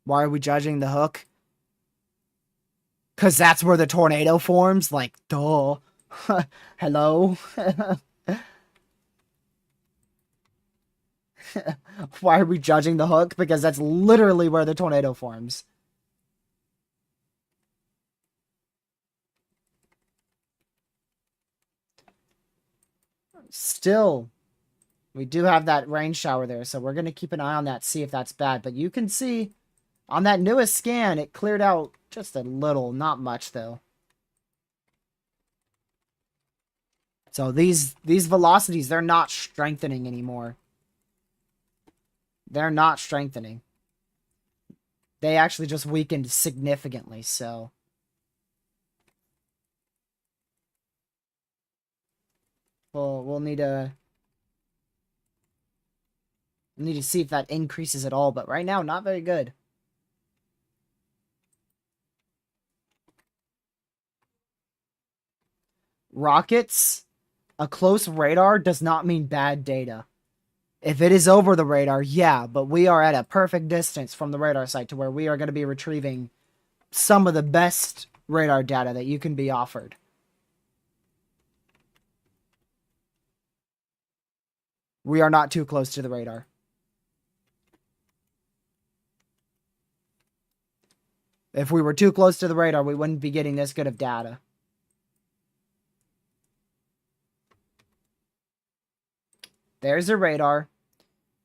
Why are we judging the hook? Because that's where the tornado forms? Like, duh. Hello? Why are we judging the hook? Because that's literally where the tornado forms. Still, we do have that rain shower there, so we're going to keep an eye on that, see if that's bad. But you can see, on that newest scan, it cleared out just a little, not much, though. So these velocities, they're not strengthening anymore. They're not strengthening. They actually just weakened significantly, so... we'll need to see if that increases at all, but right now, not very good. Rockets, a close radar does not mean bad data. If it is over the radar, yeah, but we are at a perfect distance from the radar site to where we are going to be retrieving some of the best radar data that you can be offered. We are not too close to the radar. If we were too close to the radar, we wouldn't be getting this good of data. There's a radar.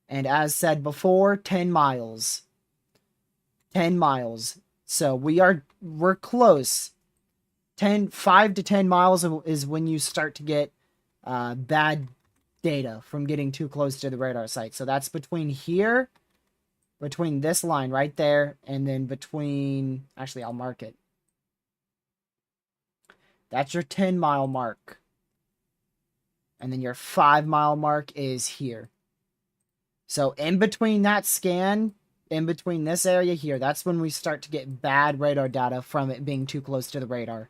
And as said before, 10 miles. 10 miles. So we're close. 5 to 10 miles is when you start to get bad data from getting too close to the radar site. So that's between here, between this line right there, and then between... actually, I'll mark it. That's your 10-mile mark. And then your 5-mile mark is here. So in between that scan, in between this area here, that's when we start to get bad radar data from it being too close to the radar.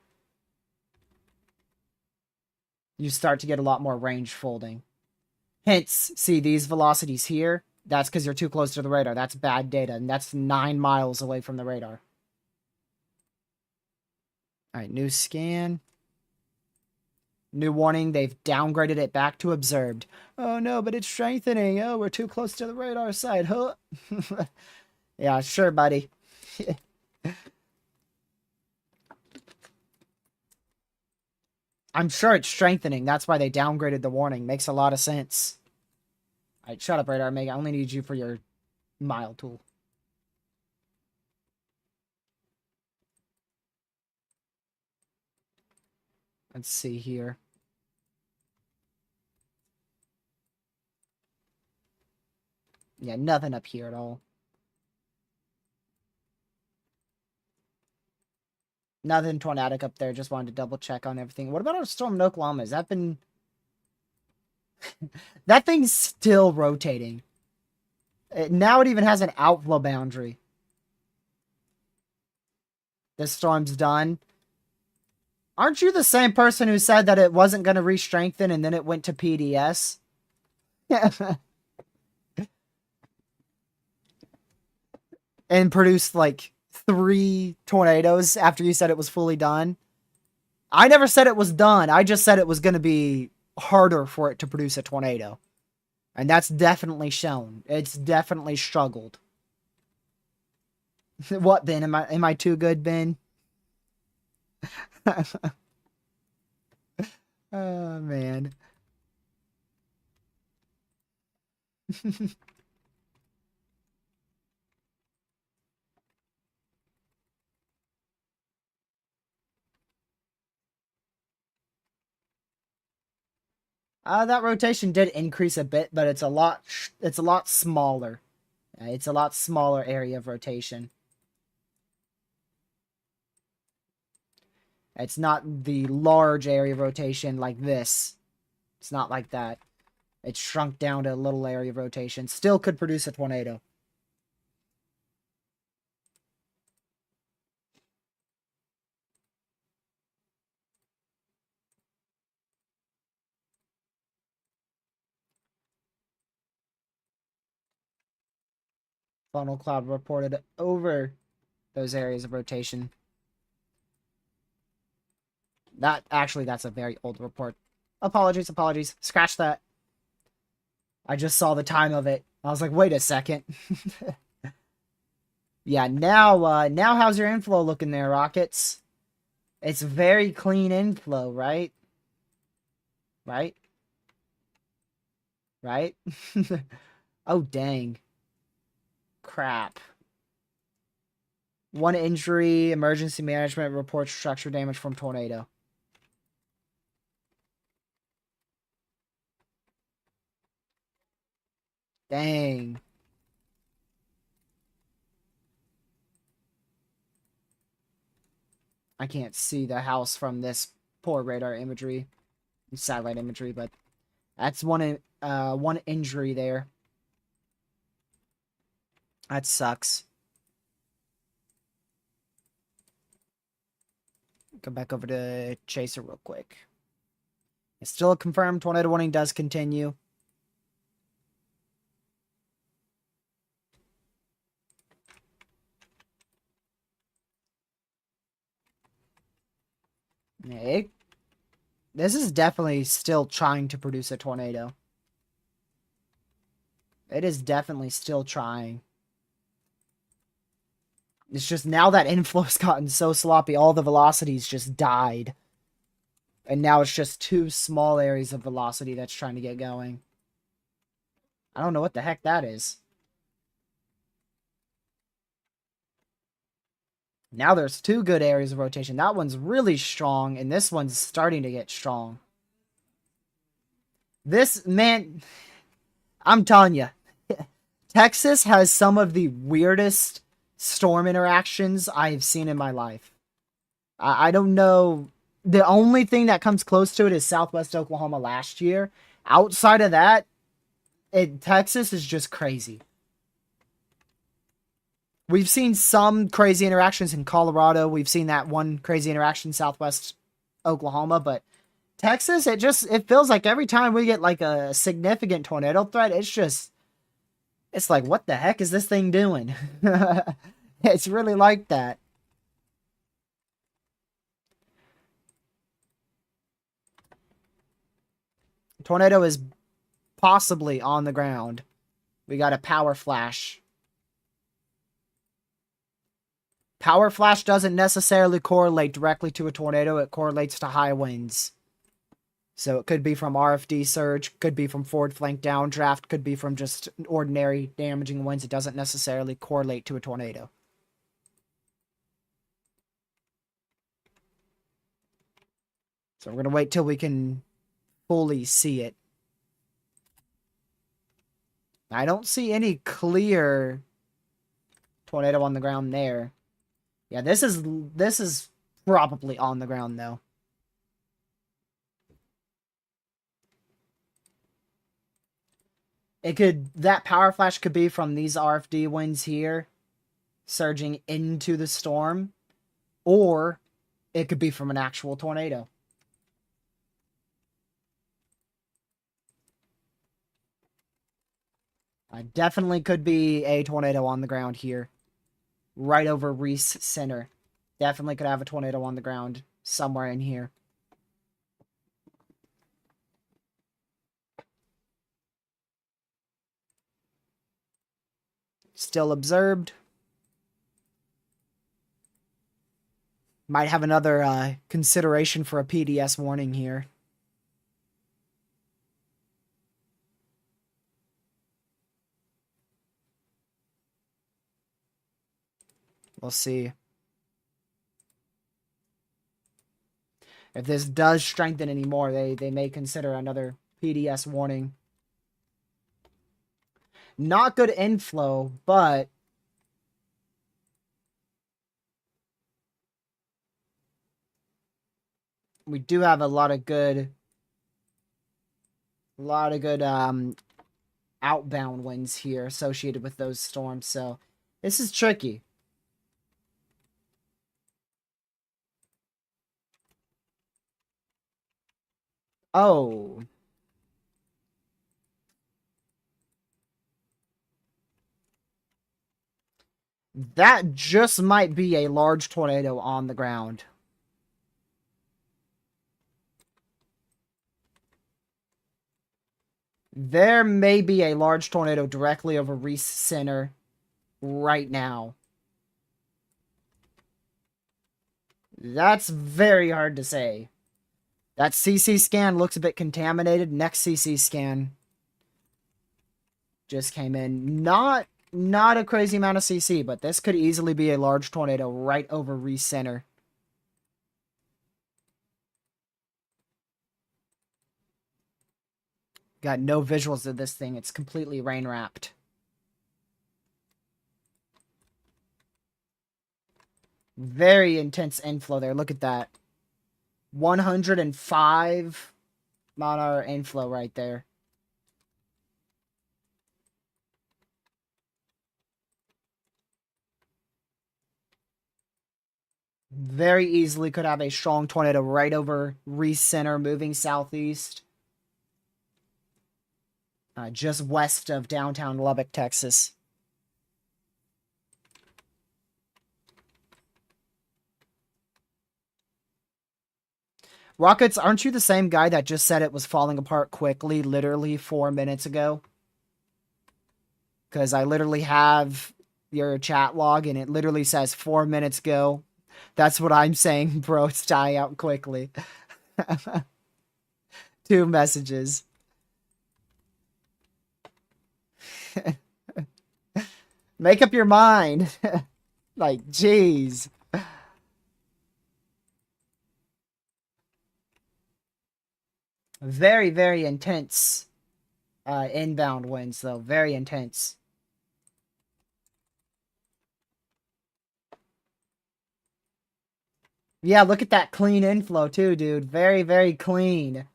You start to get a lot more range folding. Hence, see these velocities here? That's because you're too close to the radar. That's bad data, and that's 9 miles away from the radar. Alright, new scan. New warning, they've downgraded it back to observed. Oh no, but it's strengthening. Oh, we're too close to the radar site, huh? Yeah, sure, buddy. I'm sure it's strengthening. That's why they downgraded the warning. Makes a lot of sense. Alright, shut up, radar Mega. I only need you for your mile tool. Let's see here. Yeah, nothing up here at all. Nothing tornadic up there. Just wanted to double check on everything. What about our storm in Oklahoma? Has that been... that thing's still rotating. Now it even has an outflow boundary. This storm's done. Aren't you the same person who said that it wasn't going to re-strengthen and then it went to PDS? And produced like 3 tornadoes after you said it was fully done? I never said it was done. I just said it was going to be harder for it to produce a tornado. And that's definitely shown. It's definitely struggled. What, Ben? Am I too good, Ben? Oh, man. That rotation did increase a bit, but it's a lot smaller. It's a lot smaller area of rotation. It's not the large area of rotation like this. It's not like that. It's shrunk down to a little area of rotation. Still could produce a tornado. Funnel cloud reported over those areas of rotation. That's a very old report. Apologies. Scratch that. I just saw the time of it. I was like, wait a second. Yeah, now how's your inflow looking there, Rockets? It's very clean inflow, right? Right? Right? Oh, dang. Crap. One injury, emergency management reports structure damage from tornado. Dang. I can't see the house from this poor radar imagery, satellite imagery, but that's one injury there. That sucks. Go back over to Chaser real quick. It's still a confirmed tornado warning does continue. This is definitely still trying to produce a tornado. It is definitely still trying. It's just now that inflow's gotten so sloppy, all the velocities just died. And now it's just two small areas of velocity that's trying to get going. I don't know what the heck that is. Now there's two good areas of rotation. That one's really strong, and this one's starting to get strong. This, man, I'm telling you, Texas has some of the weirdest storm interactions I've seen in my life. I don't know. The only thing that comes close to it is Southwest Oklahoma last year. Outside of that, Texas is just crazy. We've seen some crazy interactions in Colorado. We've seen that one crazy interaction in Southwest Oklahoma, but Texas, it feels like every time we get like a significant tornado threat, it's like, what the heck is this thing doing? It's really like that. Tornado is possibly on the ground. We got a power flash. Power flash doesn't necessarily correlate directly to a tornado. It correlates to high winds. So it could be from RFD surge, could be from forward flank downdraft, could be from just ordinary damaging winds. It doesn't necessarily correlate to a tornado. So we're going to wait till we can fully see it. I don't see any clear tornado on the ground there. Yeah, this is probably on the ground though. That power flash could be from these RFD winds here surging into the storm, or it could be from an actual tornado. Definitely could be a tornado on the ground here. Right over Reese Center. Definitely could have a tornado on the ground somewhere in here. Still observed. Might have another consideration for a PDS warning here. We'll see. If this does strengthen anymore, they may consider another PDS warning. Not good inflow, but we do have a lot of good outbound winds here associated with those storms, so this is tricky. Oh. That just might be a large tornado on the ground. There may be a large tornado directly over Reese Center right now. That's very hard to say. That CC scan looks a bit contaminated. Next CC scan just came in. Not a crazy amount of CC, but this could easily be a large tornado right over Reese Center. Got no visuals of this thing. It's completely rain wrapped. Very intense inflow there. Look at that. 105 mile-an-hour inflow right there. Very easily could have a strong tornado right over Reese Center, moving southeast. Just west of downtown Lubbock, Texas. Rockets, aren't you the same guy that just said it was falling apart quickly, literally 4 minutes ago? Because I literally have your chat log, and it literally says 4 minutes ago. That's what I'm saying, bro. It's dying out quickly. 2 messages. Make up your mind. Like, jeez. Very, very intense inbound winds, though. Very intense. Yeah, look at that clean inflow, too, dude. Very, very clean.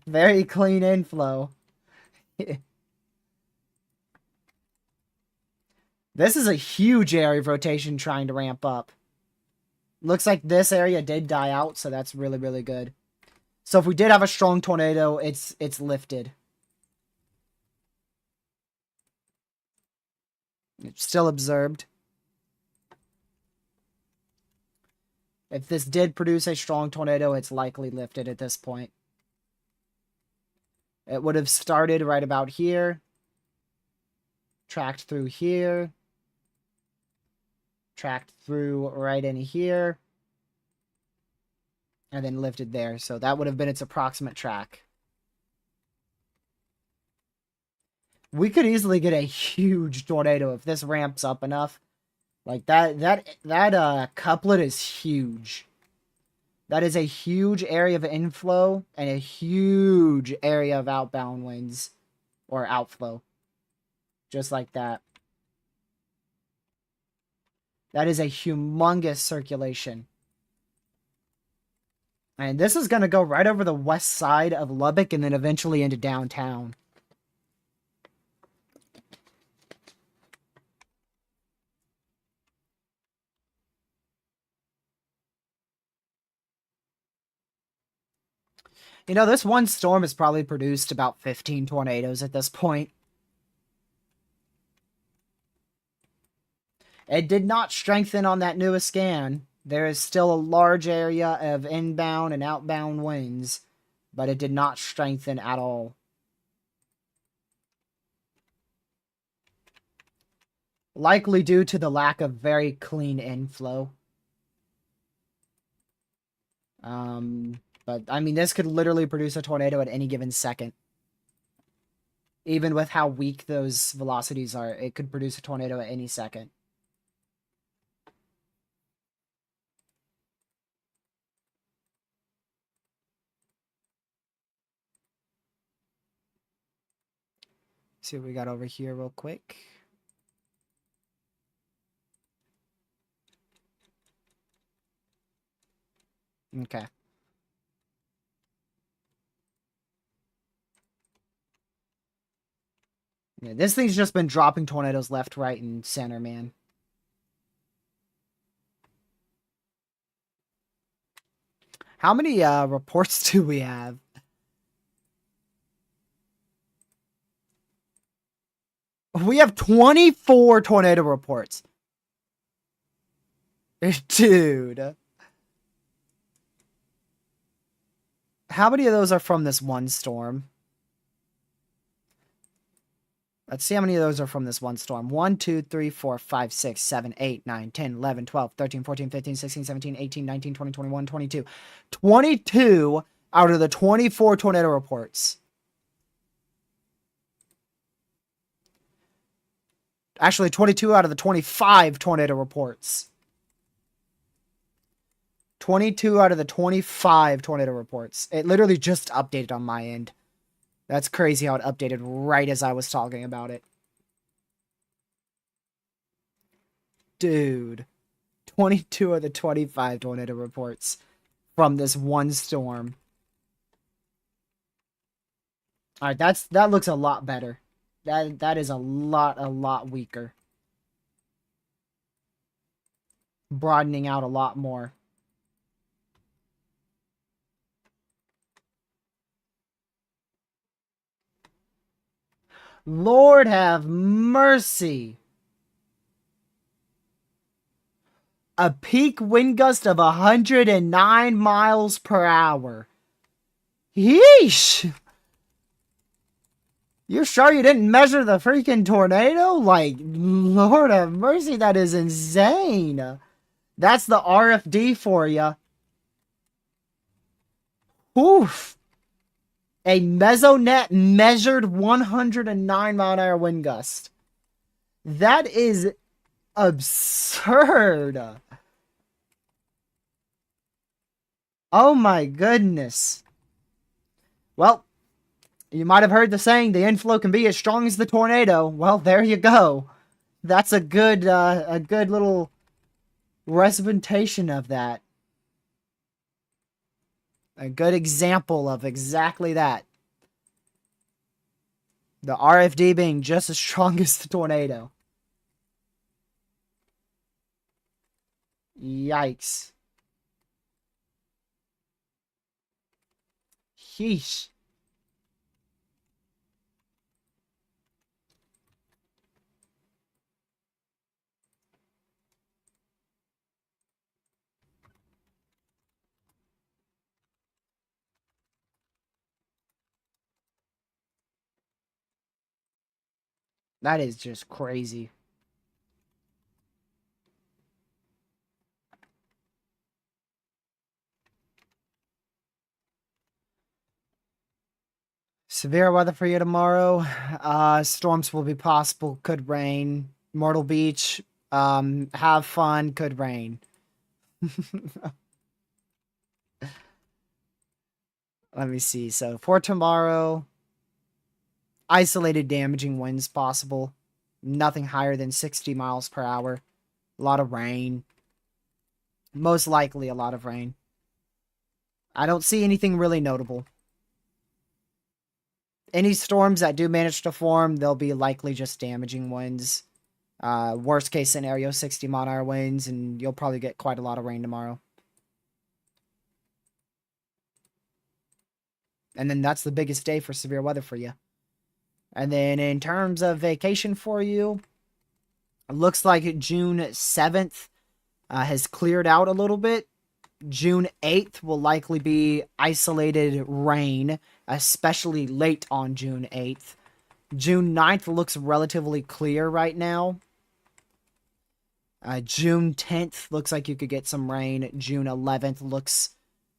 Very clean inflow. This is a huge area of rotation trying to ramp up. Looks like this area did die out, so that's really, really good. So if we did have a strong tornado, it's lifted. It's still observed. If this did produce a strong tornado, it's likely lifted at this point. It would have started right about here. Tracked through here. Tracked through right in here. And then lifted there. So that would have been its approximate track. We could easily get a huge tornado if this ramps up enough. Like that couplet is huge. That is a huge area of inflow and a huge area of outbound winds or outflow. Just like that. That is a humongous circulation. And this is going to go right over the west side of Lubbock and then eventually into downtown. You know, this one storm has probably produced about 15 tornadoes at this point. It did not strengthen on that newest scan. There is still a large area of inbound and outbound winds, but it did not strengthen at all. Likely due to the lack of very clean inflow. But, I mean, this could literally produce a tornado at any given second. Even with how weak those velocities are, it could produce a tornado at any second. See what we got over here real quick. Okay. Yeah, this thing's just been dropping tornadoes left, right, and center, man. How many reports do we have? We have 24 tornado reports. Dude. How many of those are from this one storm? Let's see how many of those are from this one storm. 1, 2, 3, 4, 5, 6, 7, 8, 9, 10, 11, 12, 13, 14, 15, 16, 17, 18, 19, 20, 21, 22. 22 out of the 24 tornado reports. Actually, 22 out of the 25 tornado reports. 22 out of the 25 tornado reports. It literally just updated on my end. That's crazy how it updated right as I was talking about it. Dude. 22 of the 25 tornado reports from this one storm. Alright, that looks a lot better. That is a lot weaker. Broadening out a lot more. Lord have mercy. A peak wind gust of 109 miles per hour. Yeesh. You sure you didn't measure the freaking tornado? Like, Lord have mercy, that is insane. That's the RFD for you. Oof. A mesonet measured 109 mile an hour wind gust. That is absurd. Oh my goodness. Well, you might have heard the saying, the inflow can be as strong as the tornado. Well, there you go. That's a good little representation of that. A good example of exactly that. The RFD being just as strong as the tornado. Yikes. Sheesh. That is just crazy. Severe weather for you tomorrow. Storms will be possible. Could rain. Myrtle Beach. Have fun. Could rain. Let me see. So for tomorrow, isolated damaging winds possible. Nothing higher than 60 miles per hour. A lot of rain. Most likely a lot of rain. I don't see anything really notable. Any storms that do manage to form, they'll be likely just damaging winds. Worst case scenario, 60 mile an hour winds, and you'll probably get quite a lot of rain tomorrow. And then that's the biggest day for severe weather for you. And then in terms of vacation for you, it looks like June 7th has cleared out a little bit. June 8th will likely be isolated rain, especially late on June 8th. June 9th looks relatively clear right now. June 10th looks like you could get some rain. June 11th looks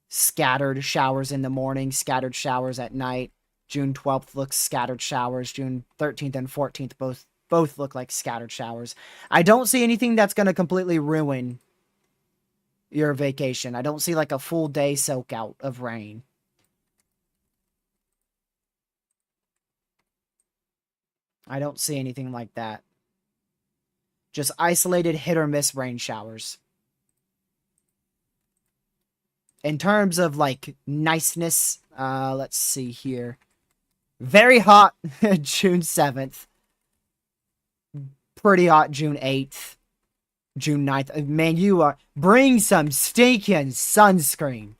scattered showers in the morning, scattered showers at night. June 12th looks scattered showers. June 13th and 14th both look like scattered showers. I don't see anything that's going to completely ruin your vacation. I don't see like a full day soak out of rain. I don't see anything like that. Just isolated hit or miss rain showers. In terms of like niceness, let's see here. Very hot June 7th. Pretty hot June 8th. June 9th. Man, you are... Bring some stinking sunscreen.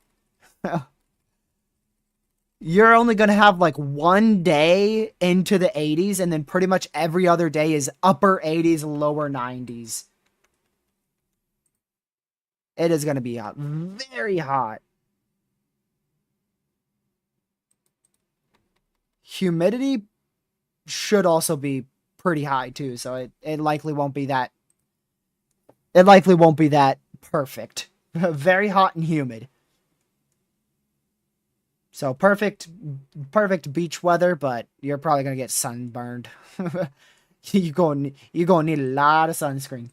You're only going to have like one day into the 80s, and then pretty much every other day is upper 80s, lower 90s. It is going to be hot. Very hot. Humidity should also be pretty high too, so it likely won't be that. It likely won't be that perfect. Very hot and humid. So perfect beach weather, but you're probably gonna get sunburned. you're gonna need a lot of sunscreen.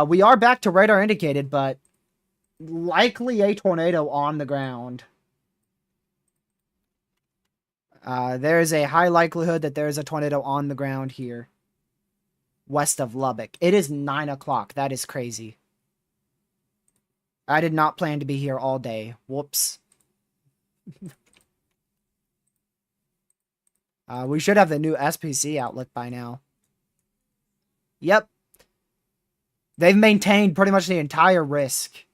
We are back to radar indicated, but likely a tornado on the ground. There is a high likelihood that there is a tornado on the ground here, west of Lubbock. It is 9 o'clock. That is crazy. I did not plan to be here all day. Whoops. We should have the new SPC outlook by now. Yep. They've maintained pretty much the entire risk.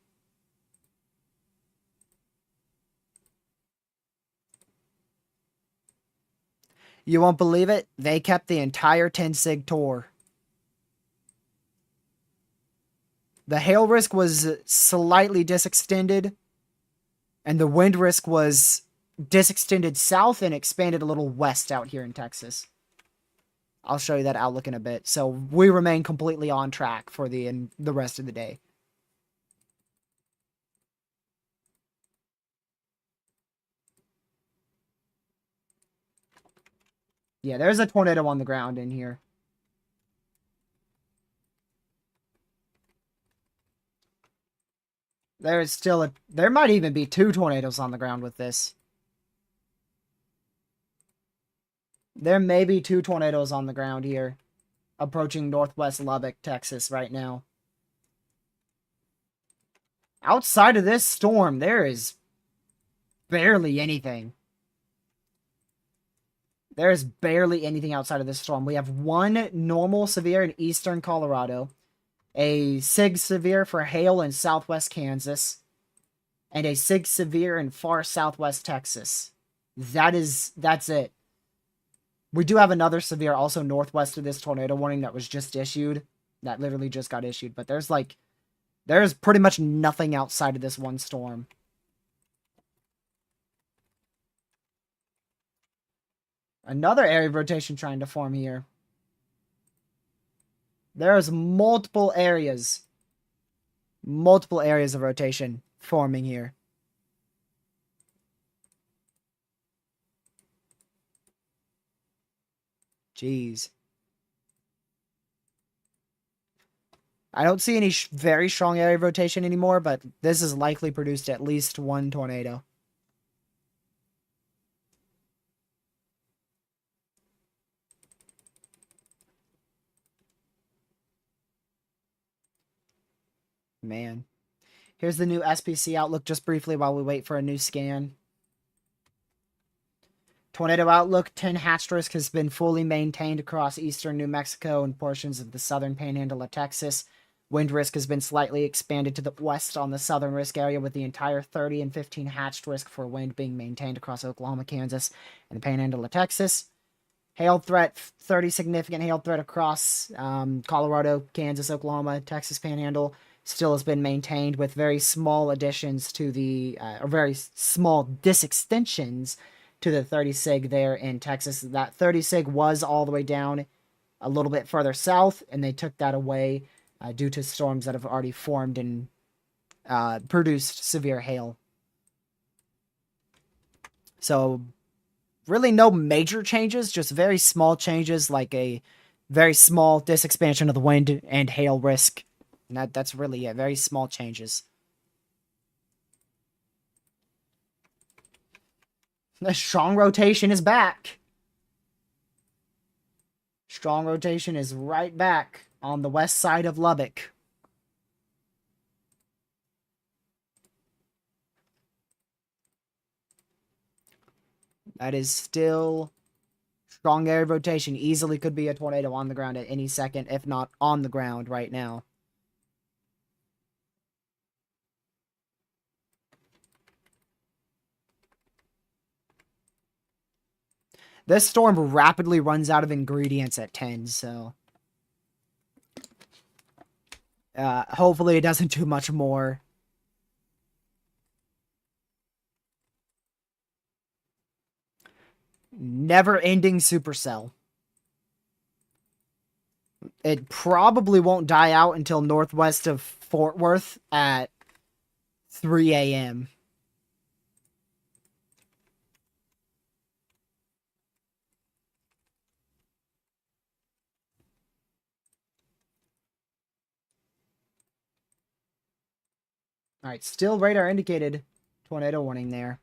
You won't believe it? They kept the entire 10 sig tour. The hail risk was slightly disextended, and the wind risk was disextended south and expanded a little west out here in Texas. I'll show you that outlook in a bit. So we remain completely on track for the rest of the day. Yeah, there's a tornado on the ground in here. There's still there might even be 2 tornadoes on the ground with this. There may be 2 tornadoes on the ground here, approaching northwest Lubbock, Texas right now. Outside of this storm, there is barely anything. There is barely anything outside of this storm. We have 1 normal severe in eastern Colorado, a SIG severe for hail in southwest Kansas, and a SIG severe in far southwest Texas. That's it. We do have another severe also northwest of this tornado warning that was just issued. That literally just got issued. But there's pretty much nothing outside of this one storm. Another area of rotation trying to form here. There's multiple areas of rotation forming here. Jeez. I don't see any very strong area of rotation anymore, but this has likely produced at least 1 tornado. Man. Here's the new SPC outlook just briefly while we wait for a new scan. Tornado outlook, 10 hatch risk has been fully maintained across eastern New Mexico and portions of the southern panhandle of Texas. Wind risk has been slightly expanded to the west on the southern risk area, with the entire 30 and 15 hatched risk for wind being maintained across Oklahoma, Kansas, and the panhandle of Texas. Hail threat, 30 significant hail threat across Colorado, Kansas, Oklahoma, Texas panhandle still has been maintained, with very small additions to the, or very small disextensions to the 30 sig there in Texas. That 30 sig was all the way down a little bit further south, and they took that away due to storms that have already formed and produced severe hail. So really no major changes, just very small changes, like a very small disexpansion of the wind and hail risk. And that's really it. Very small changes. The strong rotation is back. Strong rotation is right back on the west side of Lubbock. That is still strong area of rotation. Easily could be a tornado on the ground at any second, if not on the ground right now. This storm rapidly runs out of ingredients at 10, so... hopefully it doesn't do much more. Never-ending supercell. It probably won't die out until northwest of Fort Worth at 3 a.m. Alright, still radar indicated tornado warning there.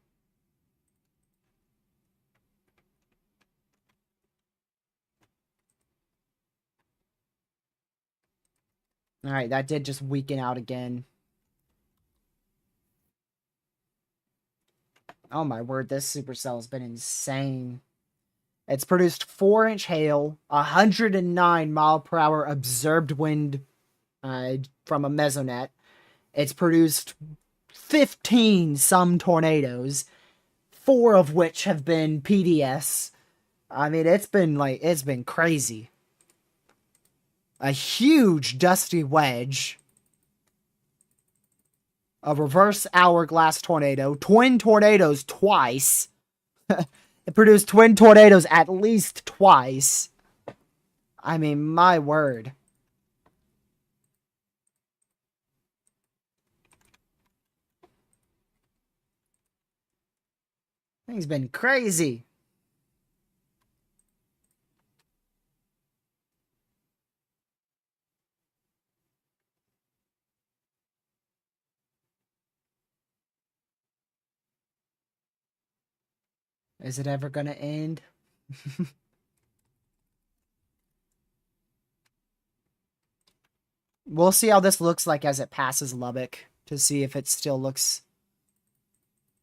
Alright, that did just weaken out again. Oh my word, this supercell has been insane. It's produced 4-inch hail, 109 mile per hour observed wind from a mesonet. It's produced 15 some tornadoes, 4 of which have been PDS. I mean, it's been crazy. A huge dusty wedge. A reverse hourglass tornado. Twin tornadoes twice. It produced twin tornadoes at least twice. I mean, my word. Thing's been crazy. Is it ever gonna end? We'll see how this looks like as it passes Lubbock to see if it still looks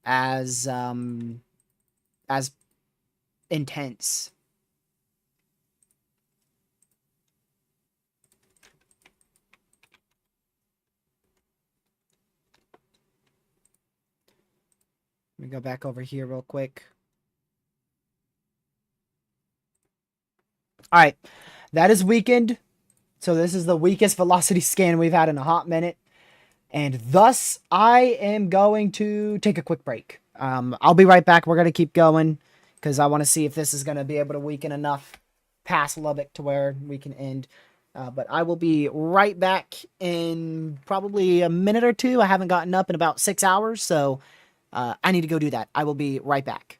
as intense. Let me go back over here real quick. All right, that is weakened. So this is the weakest velocity scan we've had in a hot minute. And thus, I am going to take a quick break. I'll be right back. We're going to keep going because I want to see if this is going to be able to weaken enough past Lubbock to where we can end. But I will be right back in probably a minute or two. I haven't gotten up in about 6 hours, so I need to go do that. I will be right back.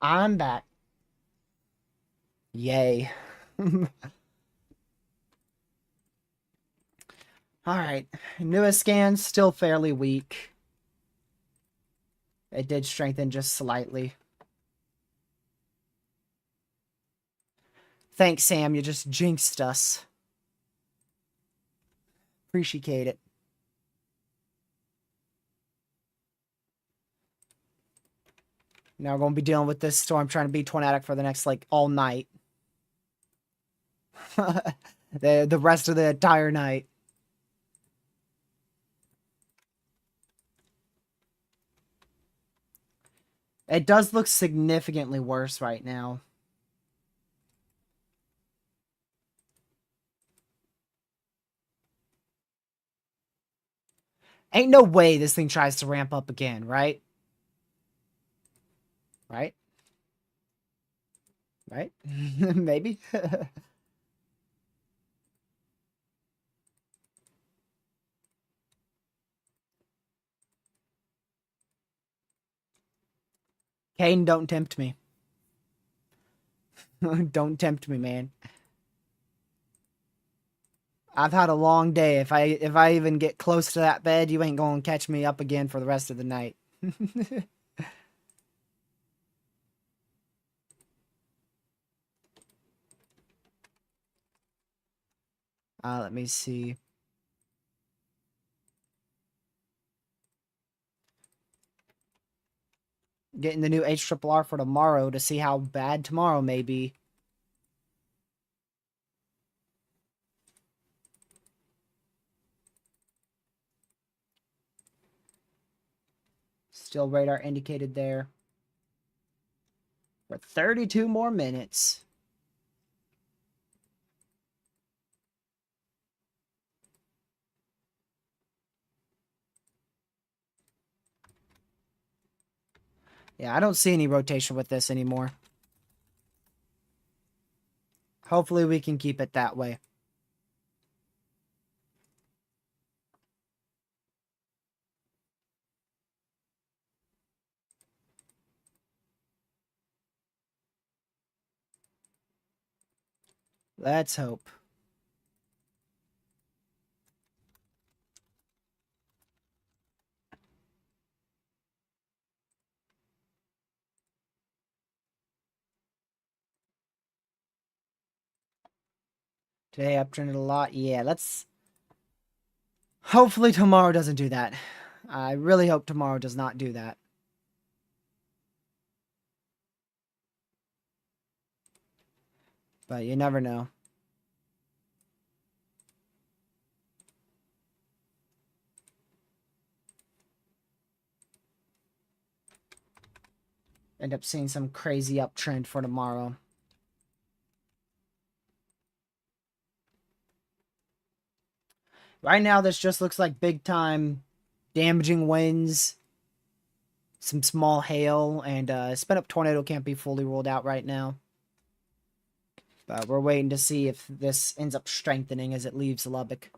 I'm back. Yay. Alright. Newest scan, still fairly weak. It did strengthen just slightly. Thanks, Sam. You just jinxed us. Appreciate it. Now we're going to be dealing with this storm trying to be tornadic for the next, like, all night. the rest of the entire night. It does look significantly worse right now. Ain't no way this thing tries to ramp up again, right? Right? Right? Maybe? Kane, don't tempt me. Don't tempt me, man. I've had a long day. If I even get close to that bed, you ain't gonna catch me up again for the rest of the night. Let me see. Getting the new HRRR for tomorrow to see how bad tomorrow may be. Still radar indicated there. For 32 more minutes. Yeah, I don't see any rotation with this anymore. Hopefully we can keep it that way. Let's hope. Today uptrended a lot. Yeah, let's... Hopefully tomorrow doesn't do that. I really hope tomorrow does not do that. But you never know. End up seeing some crazy uptrend for tomorrow. Right now, this just looks like big time damaging winds, some small hail, and spin up tornado can't be fully ruled out right now. But we're waiting to see if this ends up strengthening as it leaves Lubbock.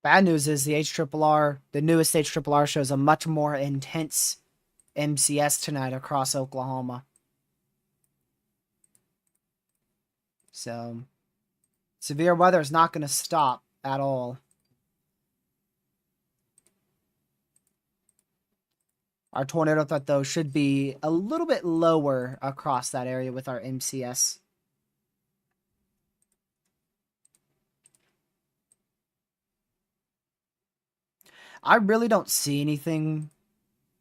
Bad news is the the newest HRRR shows a much more intense MCS tonight across Oklahoma. So, severe weather is not going to stop at all. Our tornado threat, though, should be a little bit lower across that area with our MCS. I really don't see anything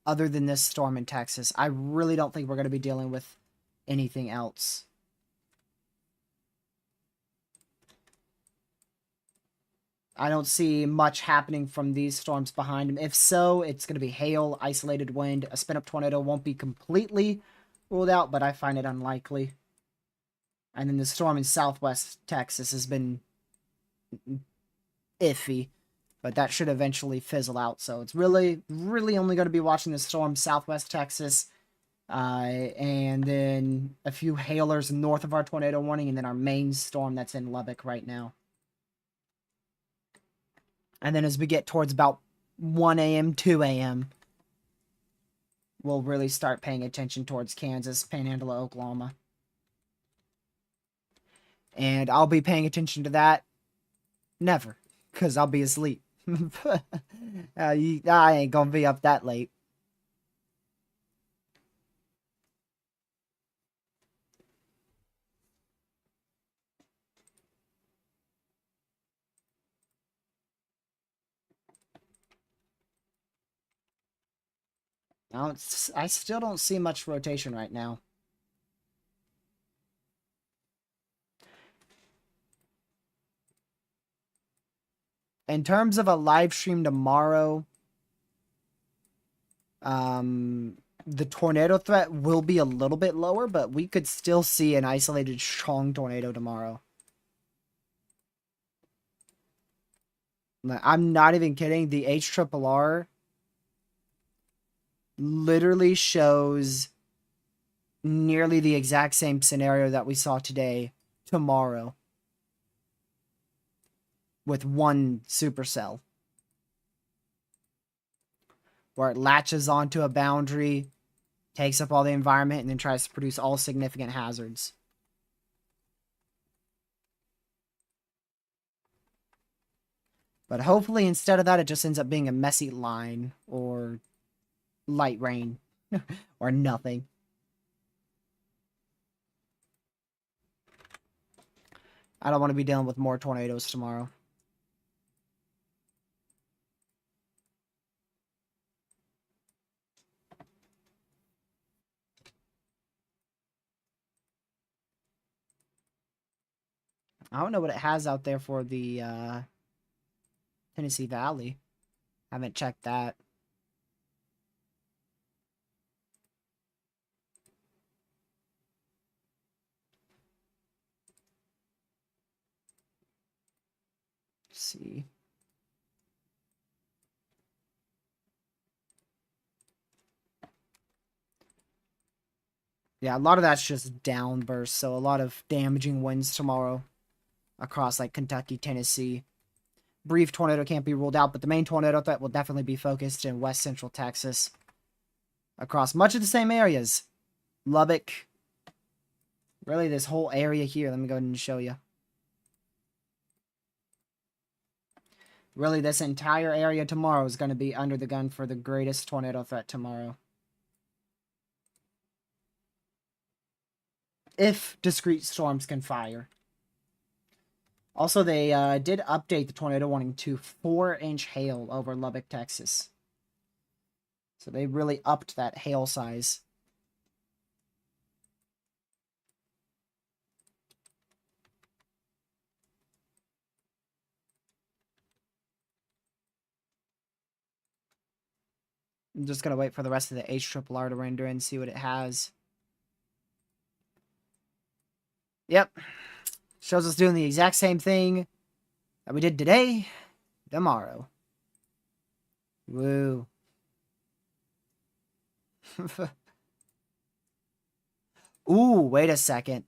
other than this storm in Texas. I really don't think we're going to be dealing with anything else. I don't see much happening from these storms behind him. If so, it's going to be hail, isolated wind. A spin-up tornado won't be completely ruled out, but I find it unlikely. And then the storm in southwest Texas has been iffy, but that should eventually fizzle out. So it's really, really only going to be watching the storm southwest Texas, And then a few hailers north of our tornado warning, and then our main storm that's in Lubbock right now. And then as we get towards about 1 a.m., 2 a.m., we'll really start paying attention towards Kansas, Panhandle, Oklahoma. And I'll be paying attention to that never, because I'll be asleep. I ain't gonna be up that late. I still don't see much rotation right now. In terms of a live stream tomorrow, the tornado threat will be a little bit lower, but we could still see an isolated strong tornado tomorrow. I'm not even kidding. The HRRR literally shows nearly the exact same scenario that we saw today tomorrow with one supercell where it latches onto a boundary, takes up all the environment, and then tries to produce all significant hazards. But hopefully instead of that, it just ends up being a messy line or light rain or nothing. I don't want to be dealing with more tornadoes tomorrow. I don't know what it has out there for the Tennessee Valley. Haven't checked that. Let's see. Yeah, a lot of that's just downbursts, so a lot of damaging winds tomorrow across like Kentucky, Tennessee. Brief tornado can't be ruled out, but the main tornado threat will definitely be focused in west central Texas across much of the same areas. Lubbock. Really, this whole area here. Let me go ahead and show you. Really, this entire area tomorrow is going to be under the gun for the greatest tornado threat tomorrow. If discrete storms can fire. Also, they did update the tornado warning to 4-inch hail over Lubbock, Texas. So they really upped that hail size. I'm just going to wait for the rest of the HRRR to render and see what it has. Yep. Shows us doing the exact same thing that we did today, tomorrow. Woo. Ooh, wait a second.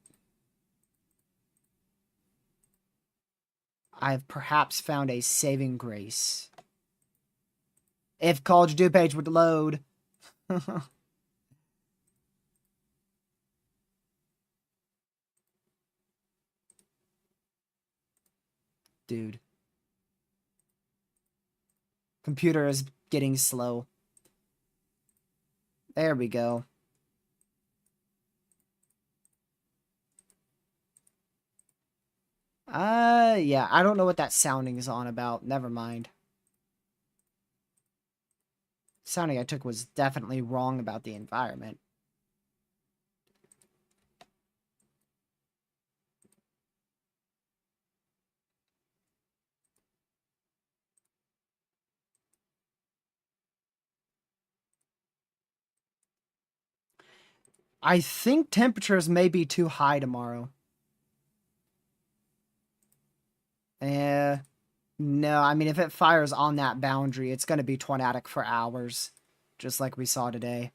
I've perhaps found a saving grace. If College Due page would load. Dude. Computer is getting slow. There we go. Yeah, I don't know what that sounding is on about. Never mind. Sounding I took was definitely wrong about the environment. I think temperatures may be too high tomorrow. No, I mean, if it fires on that boundary, it's going to be tornadic for hours, just like we saw today.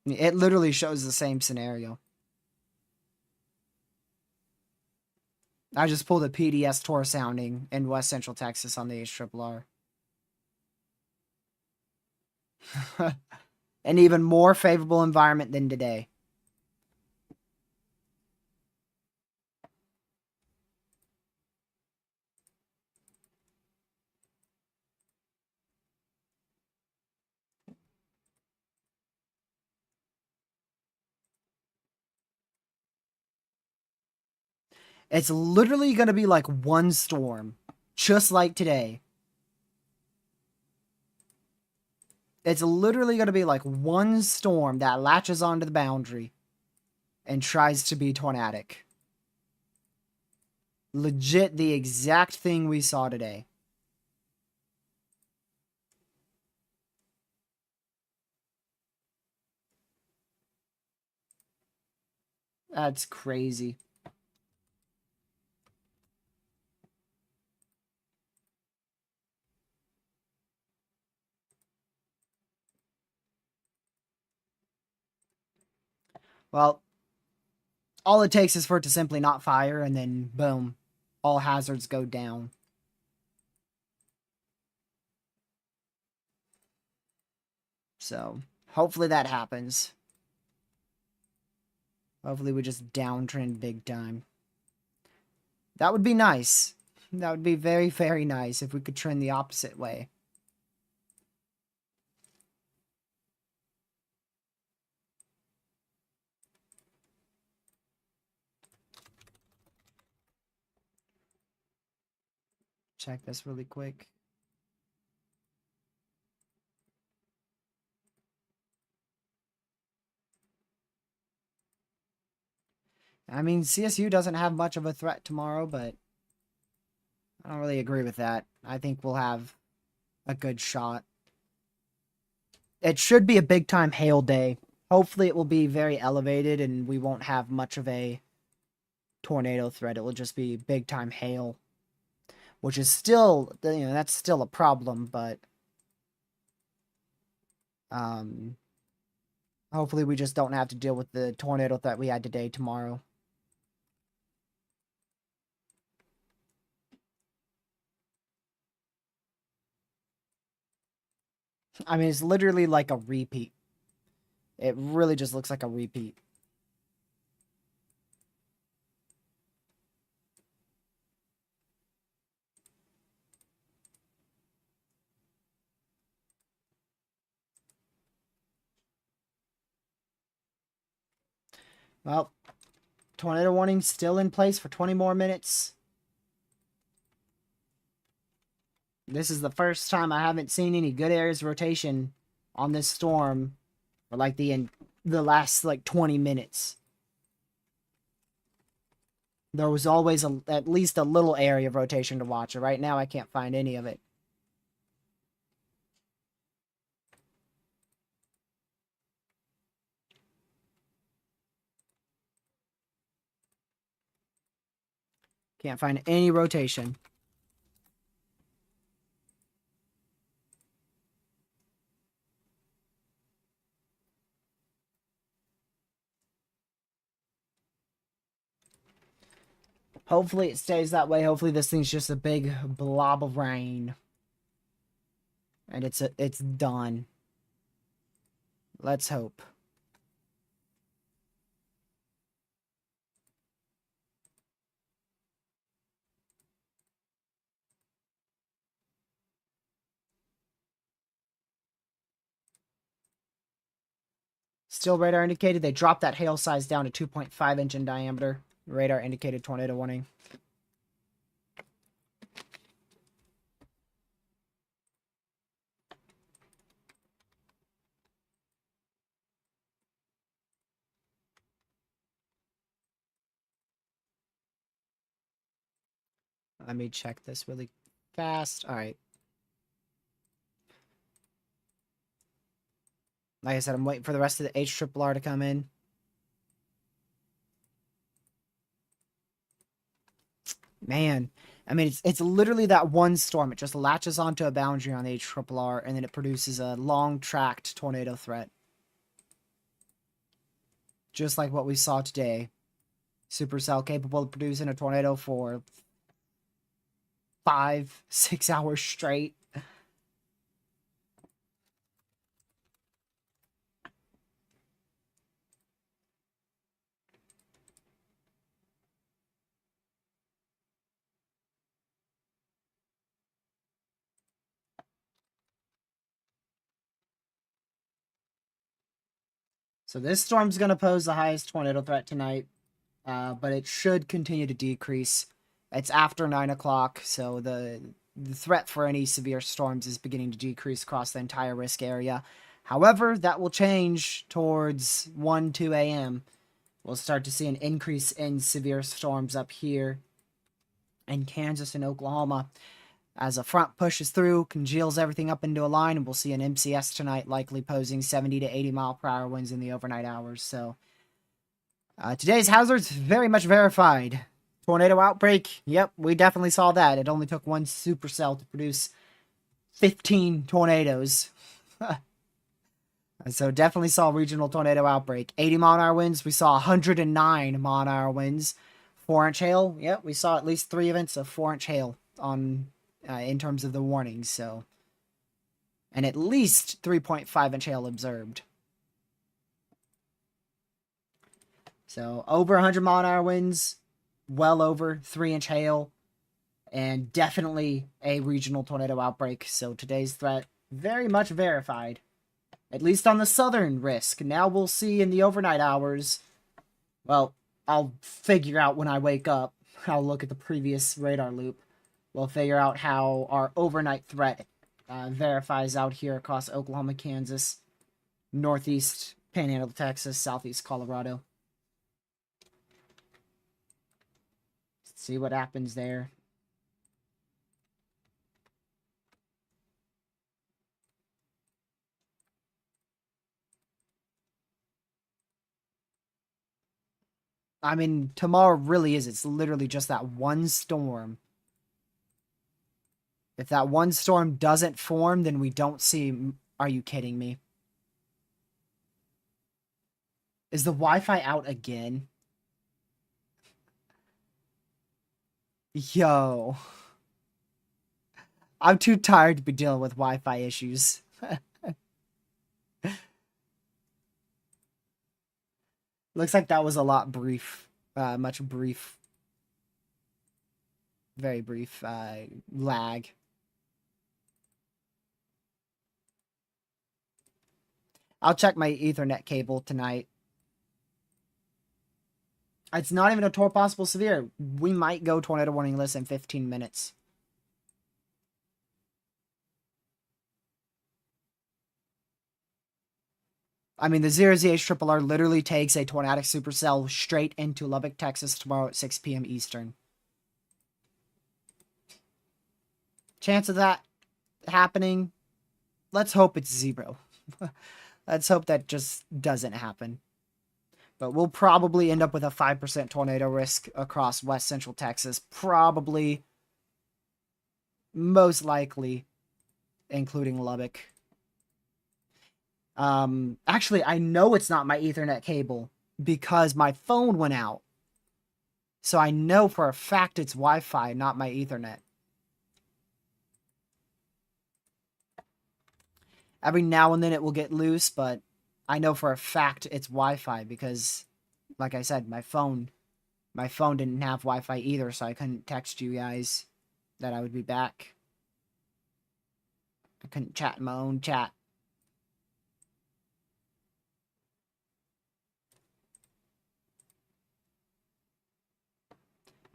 It literally shows the same scenario. I just pulled a PDS Tor sounding in West Central Texas on the HRRR. An even more favorable environment than today. It's literally going to be like one storm, just like today. It's literally going to be like one storm that latches onto the boundary and tries to be tornadic. Legit the exact thing we saw today. That's crazy. Well, all it takes is for it to simply not fire, and then boom, all hazards go down. So, hopefully that happens. Hopefully we just downtrend big time. That would be nice. That would be very, very nice if we could trend the opposite way. Check this really quick. I mean, CSU doesn't have much of a threat tomorrow, but I don't really agree with that. I think we'll have a good shot. It should be a big-time hail day. Hopefully it will be very elevated and we won't have much of a tornado threat. It will just be big-time hail, which is still, that's still a problem, but hopefully we just don't have to deal with the tornado threat we had today tomorrow. I mean, it's literally like a repeat. It really just looks like a repeat. Well, tornado warning still in place for 20 more minutes. This is the first time I haven't seen any good areas of rotation on this storm for like the last like 20 minutes. There was always at least a little area of rotation to watch. Right now I can't find any of it. Can't find any rotation. Hopefully it stays that way. Hopefully this thing's just a big blob of rain. And it's done. Let's hope. Still radar indicated. They dropped that hail size down to 2.5 inch in diameter. Radar indicated tornado warning. Let me check this really fast. All right. Like I said, I'm waiting for the rest of the HRRR to come in. Man, I mean, it's literally that one storm. It just latches onto a boundary on the HRRR, and then it produces a long-tracked tornado threat. just like what we saw today. Supercell capable of producing a tornado for 5-6 hours straight. So this storm's going to pose the highest tornado threat tonight, but it should continue to decrease. It's after 9 o'clock, so the threat for any severe storms is beginning to decrease across the entire risk area. However, that will change towards 1, 2 a.m. We'll start to see an increase in severe storms up here in Kansas and Oklahoma. As a front pushes through, congeals everything up into a line, and we'll see an MCS tonight likely posing 70 to 80 mile per hour winds in the overnight hours. So today's hazards very much verified. Tornado outbreak, yep, we definitely saw that. It only took one supercell to produce 15 tornadoes. So definitely saw regional tornado outbreak. 80 mile an hour winds, we saw 109 mile an hour winds. 4-inch hail, yep, we saw at least 3 events of 4-inch hail on in terms of the warnings, so. And at least 3.5-inch hail observed. So over 100 mile an hour winds, well over 3-inch hail, and definitely a regional tornado outbreak. So today's threat very much verified, at least on the southern risk. Now we'll see in the overnight hours. Well, I'll figure out when I wake up. I'll look at the previous radar loop. We'll figure out how our overnight threat verifies out here across Oklahoma, Kansas, northeast Panhandle, Texas, southeast Colorado. See what happens there. I mean, tomorrow really is. It's literally just that one storm. If that one storm doesn't form, then we don't see... Are you kidding me? Is the Wi-Fi out again? Yo. I'm too tired to be dealing with Wi-Fi issues. Looks like that was a lot brief. Much brief. Very brief lag. I'll check my Ethernet cable tonight. It's not even a possible severe. We might go tornado warning list in 15 minutes. I mean, the 0ZH literally takes a tornadic supercell straight into Lubbock, Texas tomorrow at 6 p.m. Eastern. Chance of that happening? Let's hope it's 0. Let's hope that just doesn't happen. But we'll probably end up with a 5% tornado risk across west central Texas. Probably, most likely, including Lubbock. Actually, I know it's not my Ethernet cable because my phone went out. So I know for a fact it's Wi-Fi, not my Ethernet. Every now and then it will get loose, but I know for a fact it's Wi-Fi because, like I said, my phone didn't have Wi-Fi either, so I couldn't text you guys that I would be back. I couldn't chat in my own chat.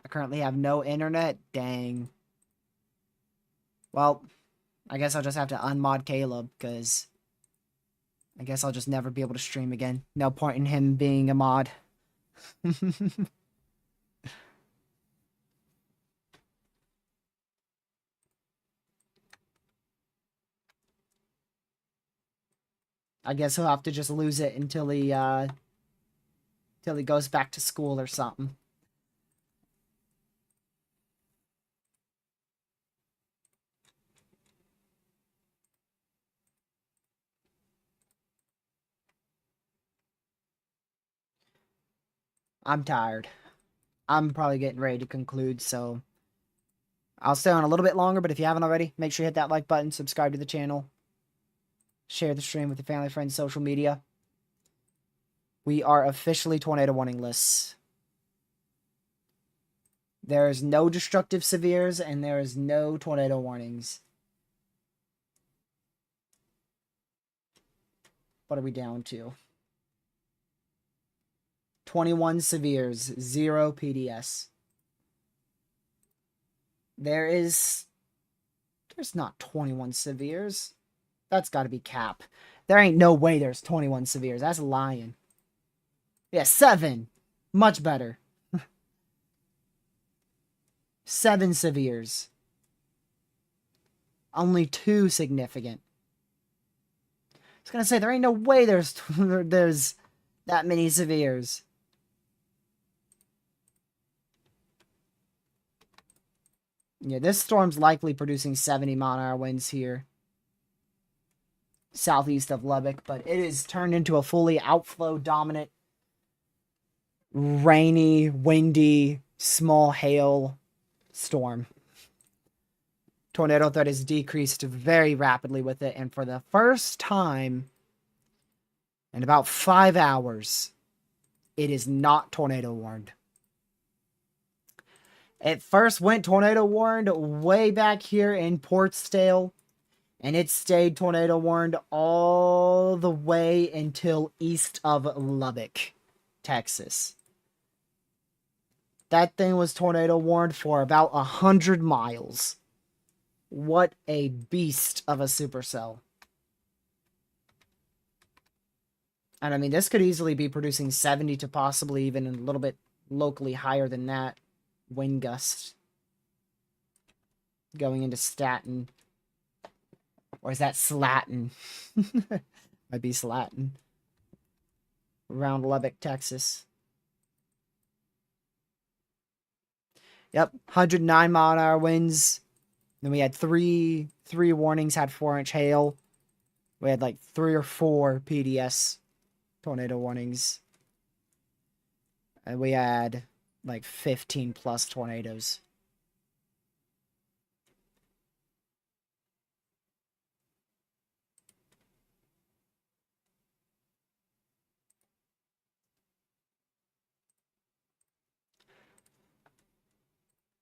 I currently have no internet. Dang. Well, I guess I'll just have to unmod Caleb, because I guess I'll just never be able to stream again. No point in him being a mod. I guess he'll have to just lose it until he goes back to school or something. I'm tired. I'm probably getting ready to conclude, so I'll stay on a little bit longer, but if you haven't already, make sure you hit that like button, subscribe to the channel, share the stream with your family, friends, social media. We are officially tornado warning lists. There is no destructive severes, and there is no tornado warnings. What are we down to? 21 severes, 0 PDS. There's not 21 severes. That's got to be cap. There ain't no way there's 21 severes. That's lying. Yeah, 7. Much better. 7 severes. Only 2 significant. I was gonna say, there ain't no way there's that many severes. Yeah, this storm's likely producing 70 mile-an-hour winds here. Southeast of Lubbock, but it is turned into a fully outflow dominant, rainy, windy, small hail storm. Tornado threat has decreased very rapidly with it, and for the first time in about 5 hours, it is not tornado warned. It first went tornado warned way back here in Portsdale, and it stayed tornado warned all the way until east of Lubbock, Texas. That thing was tornado warned for about 100 miles. What a beast of a supercell. And I mean, this could easily be producing 70 to possibly even a little bit locally higher than that wind gust. Going into Staten. Or is that Slatin? Might be Slatin. Around Lubbock, Texas. Yep, 109 mile-an-hour winds. Then we had three warnings, had 4-inch hail. We had like 3 or 4 PDS tornado warnings. And we had like 15 plus tornadoes.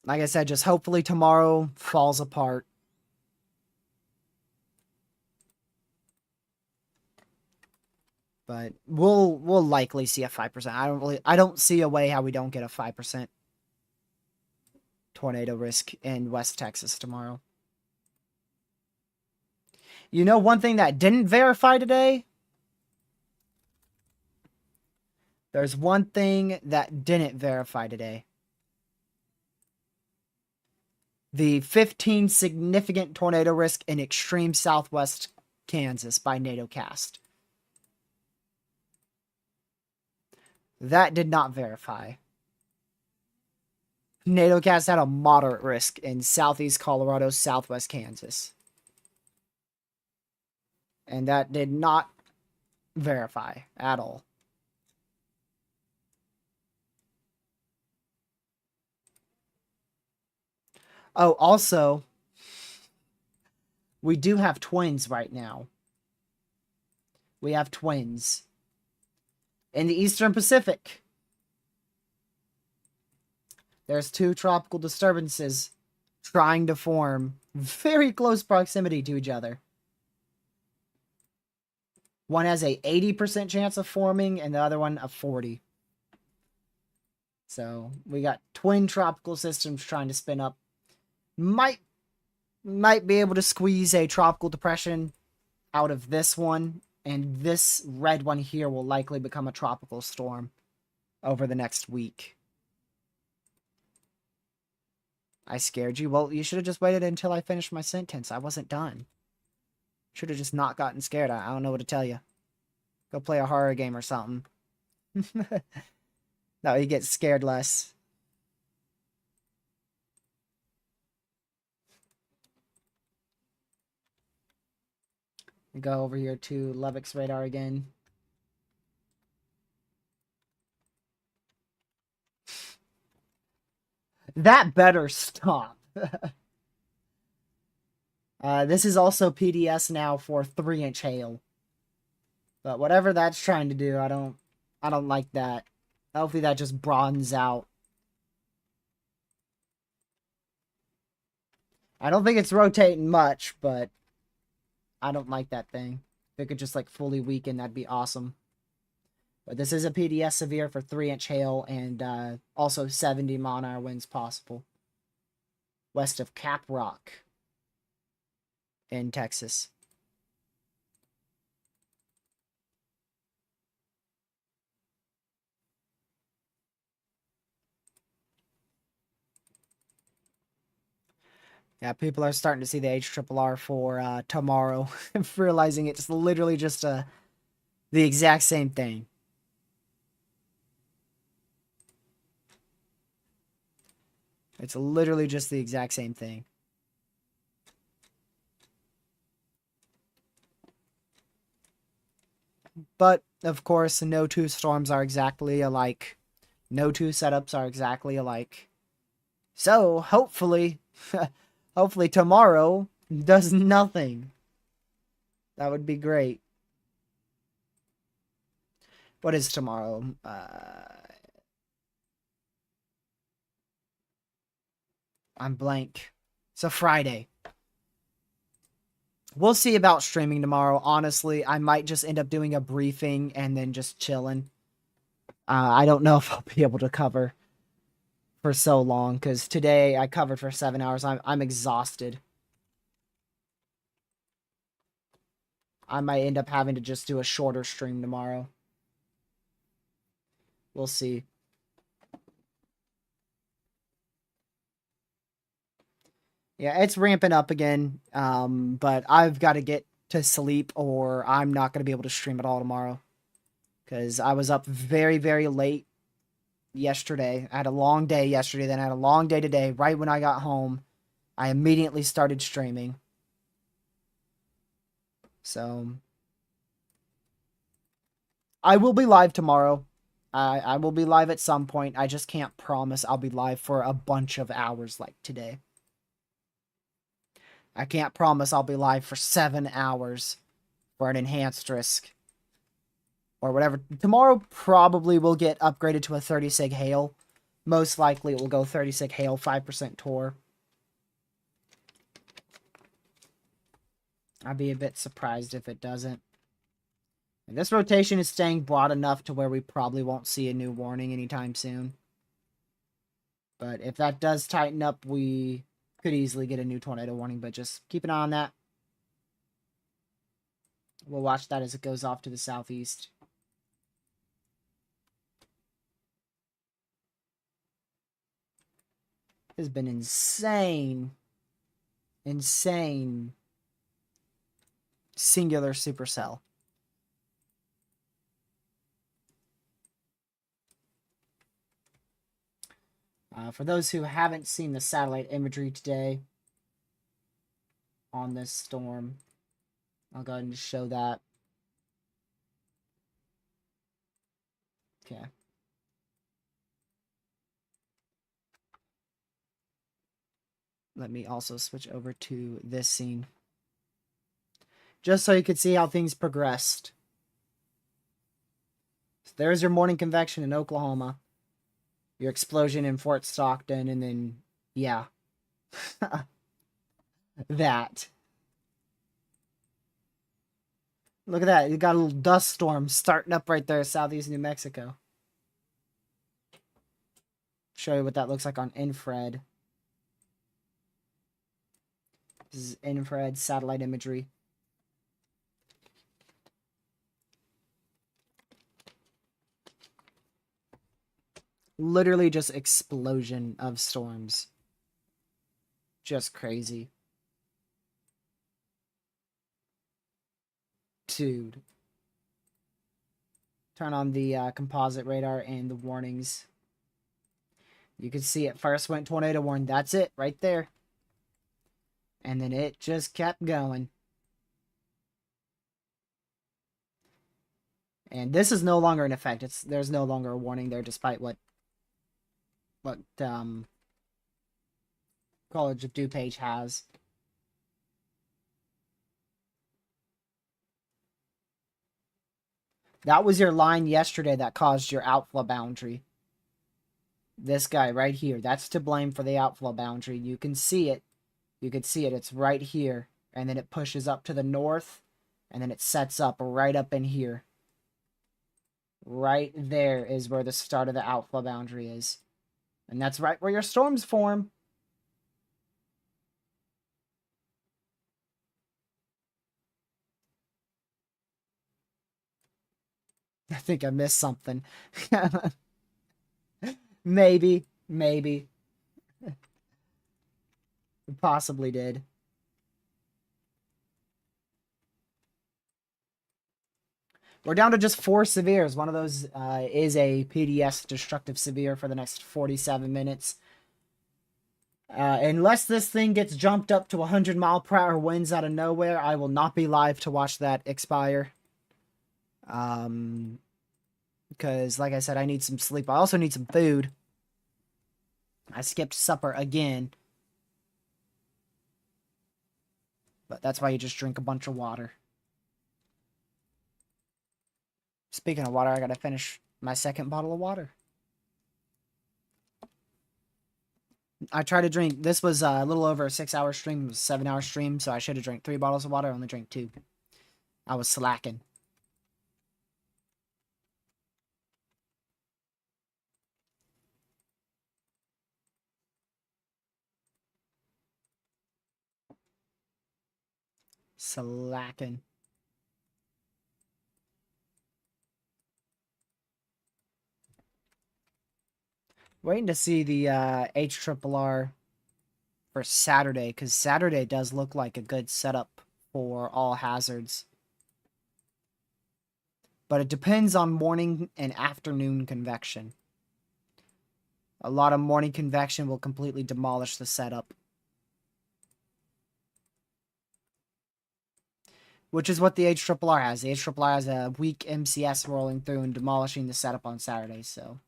Like I said, just hopefully tomorrow falls apart. But we'll likely see a 5%. I don't see a way how we don't get a 5% tornado risk in West Texas tomorrow. You know one thing that didn't verify today? There's one thing that didn't verify today. The 15 significant tornado risk in extreme southwest Kansas by NATOcast. That did not verify. NATOcast had a moderate risk in southeast Colorado, southwest Kansas. And that did not verify at all. Oh, also, we do have twins right now. We have twins. In the Eastern Pacific, there's 2 tropical disturbances trying to form very close proximity to each other. One has a 80% chance of forming, and the other one a 40%. So we got twin tropical systems trying to spin up. Might be able to squeeze a tropical depression out of this one, and this red one here will likely become a tropical storm over the next week. I scared you? Well, you should have just waited until I finished my sentence. I wasn't done. Should have just not gotten scared. I don't know what to tell you. Go play a horror game or something. No, you get scared less. Go over here to Lubbock's radar again. That better stop. This is also PDS now for 3-inch hail. But whatever that's trying to do, I don't like that. Hopefully that just broadens out. I don't think it's rotating much, but I don't like that thing. If it could just like fully weaken, that'd be awesome. But this is a PDS severe for 3-inch hail and also 70 mile-an-hour winds possible. West of Cap Rock in Texas. Yeah, people are starting to see the HRRR for tomorrow, realizing it's literally just the exact same thing. It's literally just the exact same thing. But, of course, no two storms are exactly alike. No two setups are exactly alike. So, hopefully, hopefully tomorrow does nothing. That would be great. What is tomorrow? I'm blank. It's a Friday. We'll see about streaming tomorrow. Honestly, I might just end up doing a briefing and then just chilling. I don't know if I'll be able to cover for so long, because today I covered for 7 hours. I'm exhausted. I might end up having to just do a shorter stream tomorrow. We'll see. Yeah, it's ramping up again, but I've got to get to sleep or I'm not going to be able to stream at all tomorrow. Because I was up very, very late yesterday. I had a long day yesterday, then I had a long day today. Right when I got home, I immediately started streaming. So, I will be live tomorrow. I will be live at some point. I just can't promise I'll be live for a bunch of hours like today. I can't promise I'll be live for 7 hours for an enhanced risk. Or whatever. Tomorrow probably will get upgraded to a 30 sig hail. Most likely it will go 30 sig hail, 5% Tor. I'd be a bit surprised if it doesn't. And this rotation is staying broad enough to where we probably won't see a new warning anytime soon. But if that does tighten up, we could easily get a new tornado warning, but just keep an eye on that. We'll watch that as it goes off to the southeast. This has been insane. Insane. Singular supercell. For those who haven't seen the satellite imagery today on this storm, I'll go ahead and show that. Okay. Let me also switch over to this scene. Just so you could see how things progressed. So there's your morning convection in Oklahoma. Your explosion in Fort Stockton, and then, yeah. That. Look at that. You got a little dust storm starting up right there, southeast New Mexico. Show you what that looks like on infrared. This is infrared satellite imagery. Literally just explosion of storms. Just crazy. Dude. Turn on the composite radar and the warnings. You can see it first went tornado warning. That's it, right there. And then it just kept going. And this is no longer in effect. There's no longer a warning there, despite what College of DuPage has. That was your line yesterday that caused your outflow boundary. This guy right here. That's to blame for the outflow boundary. You can see it. You can see it. It's right here. And then it pushes up to the north. And then it sets up right up in here. Right there is where the start of the outflow boundary is. And that's right where your storms form. I think I missed something. Maybe. Maybe. Possibly did. We're down to just 4 severes. One of those is a PDS destructive severe for the next 47 minutes. Unless this thing gets jumped up to 100-mile-per-hour winds out of nowhere, I will not be live to watch that expire. Because, like I said, I need some sleep. I also need some food. I skipped supper again. But that's why you just drink a bunch of water. Speaking of water, I gotta finish my second bottle of water. I tried to drink, this was a little over a 6-hour stream, it was a 7-hour stream, so I should have drank 3 bottles of water, I only drank 2. I was slacking. Slacking. Waiting to see the HRRR for Saturday, because Saturday does look like a good setup for all hazards. But it depends on morning and afternoon convection. A lot of morning convection will completely demolish the setup. Which is what the HRRR has. The HRRR has a weak MCS rolling through and demolishing the setup on Saturday, so...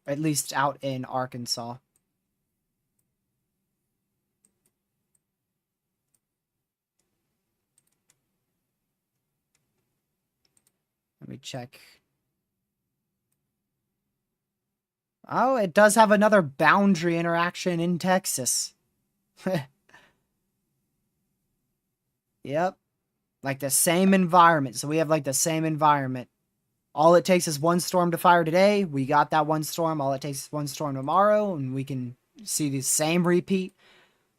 At least out in Arkansas. Let me check. Oh, it does have another boundary interaction in Texas. Yep. Like the same environment. So we have like the same environment. All it takes is one storm to fire today. We got that one storm. All it takes is one storm tomorrow, and we can see the same repeat.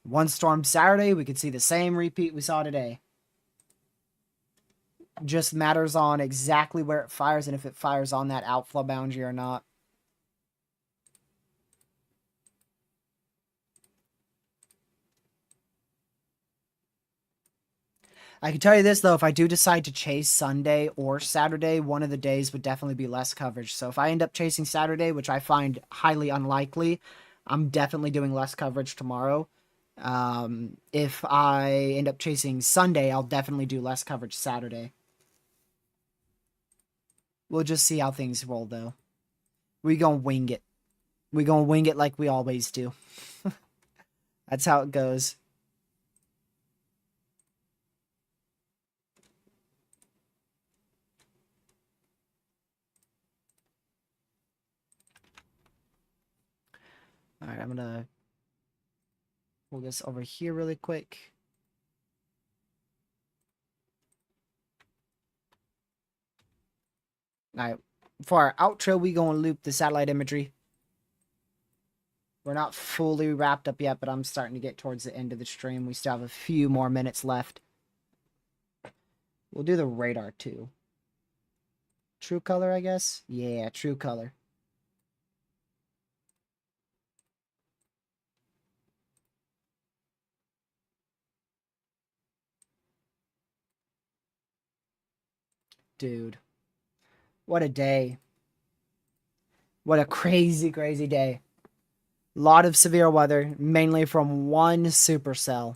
One storm Saturday, we could see the same repeat we saw today. Just matters on exactly where it fires and if it fires on that outflow boundary or not. I can tell you this, though, if I do decide to chase Sunday or Saturday, one of the days would definitely be less coverage. So if I end up chasing Saturday, which I find highly unlikely, I'm definitely doing less coverage tomorrow. If I end up chasing Sunday, I'll definitely do less coverage Saturday. We'll just see how things roll, though. We gonna wing it. We gonna wing it like we always do. That's how it goes. Alright, I'm gonna pull this over here really quick. Alright, for our outro, we gonna loop the satellite imagery. We're not fully wrapped up yet, but I'm starting to get towards the end of the stream. We still have a few more minutes left. We'll do the radar too. True color, I guess? Yeah, true color. Dude. What a day. What a crazy, crazy day. Lot of severe weather, mainly from one supercell.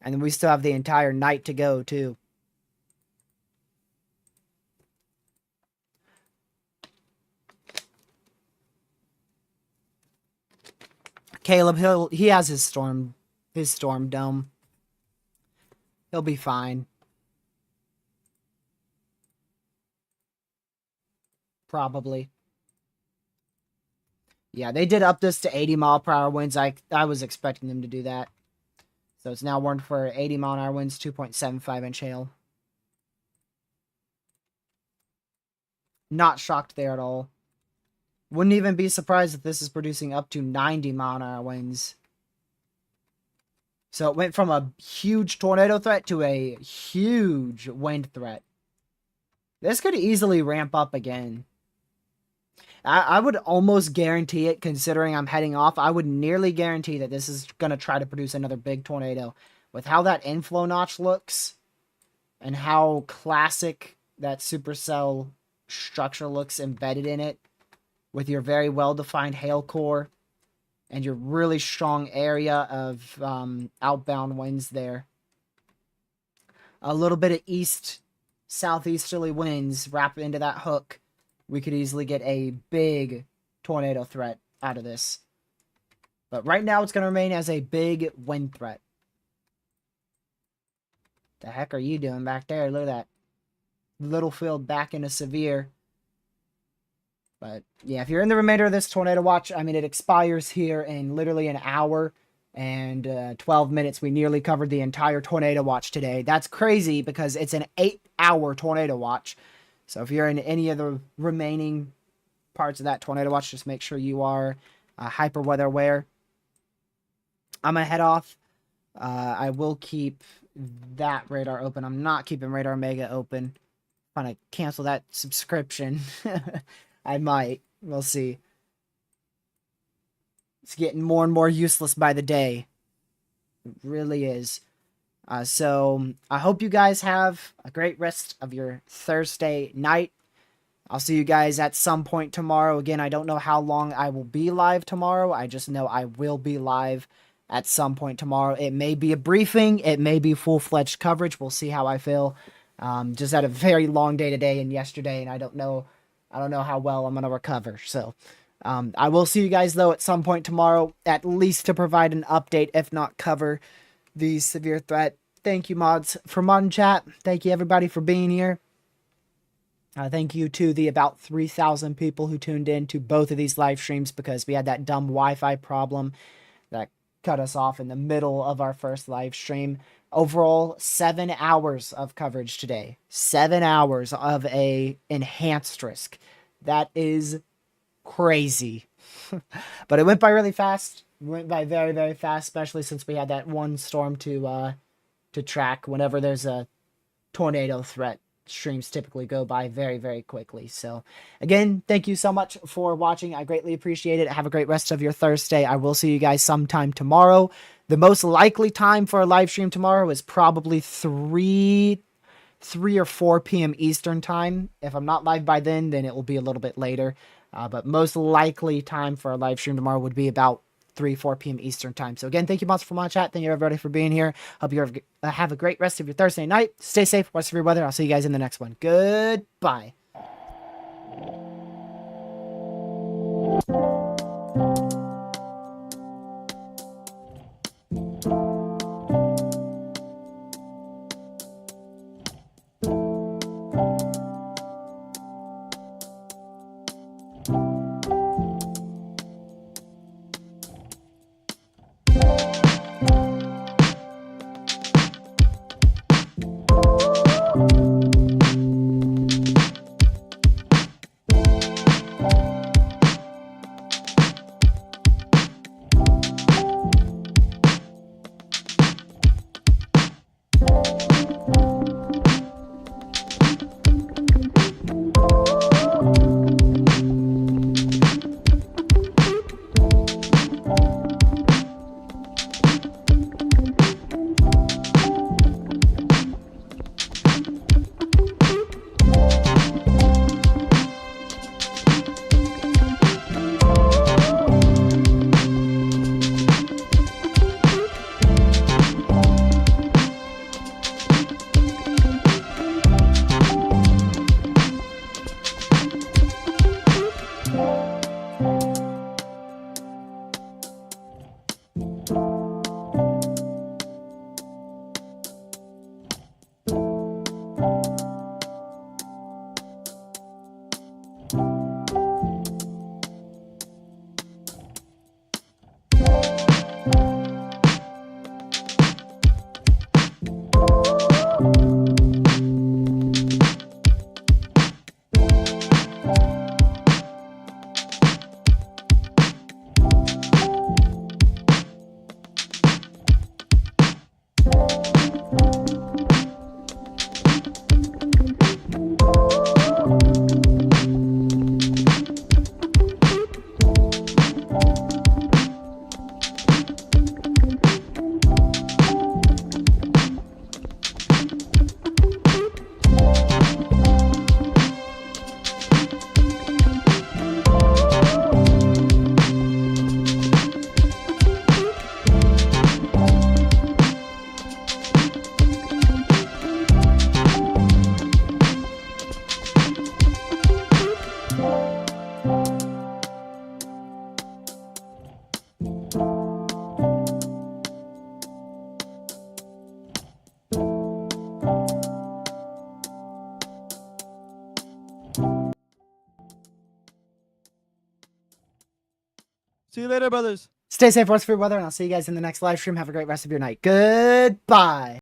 And we still have the entire night to go, too. Caleb, he has his storm dome. He'll be fine. Probably. Yeah, they did up this to 80-mile-per-hour winds. I was expecting them to do that. So it's now warned for 80-mile-an-hour winds, 2.75-inch hail. Not shocked there at all. Wouldn't even be surprised if this is producing up to 90-mile-an-hour winds. So it went from a huge tornado threat to a huge wind threat. This could easily ramp up again. I would almost guarantee it, considering I'm heading off. I would nearly guarantee that this is going to try to produce another big tornado. With how that inflow notch looks, and how classic that supercell structure looks embedded in it, with your very well-defined hail core, and your really strong area of outbound winds there. A little bit of southeasterly winds wrap into that hook. We could easily get a big tornado threat out of this. But right now, it's going to remain as a big wind threat. The heck are you doing back there? Look at that. Little field back into severe. But, yeah, if you're in the remainder of this tornado watch, I mean, it expires here in literally an hour and 12 minutes. We nearly covered the entire tornado watch today. That's crazy because it's an 8-hour tornado watch. So if you're in any of the remaining parts of that tornado watch, just make sure you are hyper weather aware. I'm going to head off. I will keep that radar open. I'm not keeping Radar Mega open. I'm going to cancel that subscription. I might. We'll see. It's getting more and more useless by the day. It really is. So I hope you guys have a great rest of your Thursday night. I'll see you guys at some point tomorrow. Again, I don't know how long I will be live tomorrow. I just know I will be live at some point tomorrow. It may be a briefing. It may be full-fledged coverage. We'll see how I feel. Just had a very long day today and yesterday, and I don't know how well I'm going to recover. So I will see you guys, though, at some point tomorrow, at least to provide an update, if not cover the severe threat. Thank you, mods, for mod and chat. Thank you, everybody, for being here. Thank you to the about 3,000 people who tuned in to both of these live streams, because we had that dumb Wi-Fi problem that cut us off in the middle of our first live stream. Overall, 7 hours of coverage today. 7 hours of a enhanced risk. That is crazy. But it went by really fast. It went by very, very fast, especially since we had that one storm to track. Whenever there's a tornado threat, streams typically go by very, very quickly. So again, thank you so much for watching. I greatly appreciate it. Have a great rest of your Thursday. I will see you guys sometime tomorrow. The most likely time for a live stream tomorrow is probably 3 or 4 p.m. Eastern time. If I'm not live by then it will be a little bit later. But most likely time for a live stream tomorrow would be about 3, 4 p.m. Eastern time. So again, thank you, Monster, for my chat. Thank you, everybody, for being here. Hope you have a great rest of your Thursday night. Stay safe. Watch your weather. I'll see you guys in the next one. Goodbye. See you later, brothers. Stay safe, watch for your weather, and I'll see you guys in the next live stream. Have a great rest of your night. Goodbye.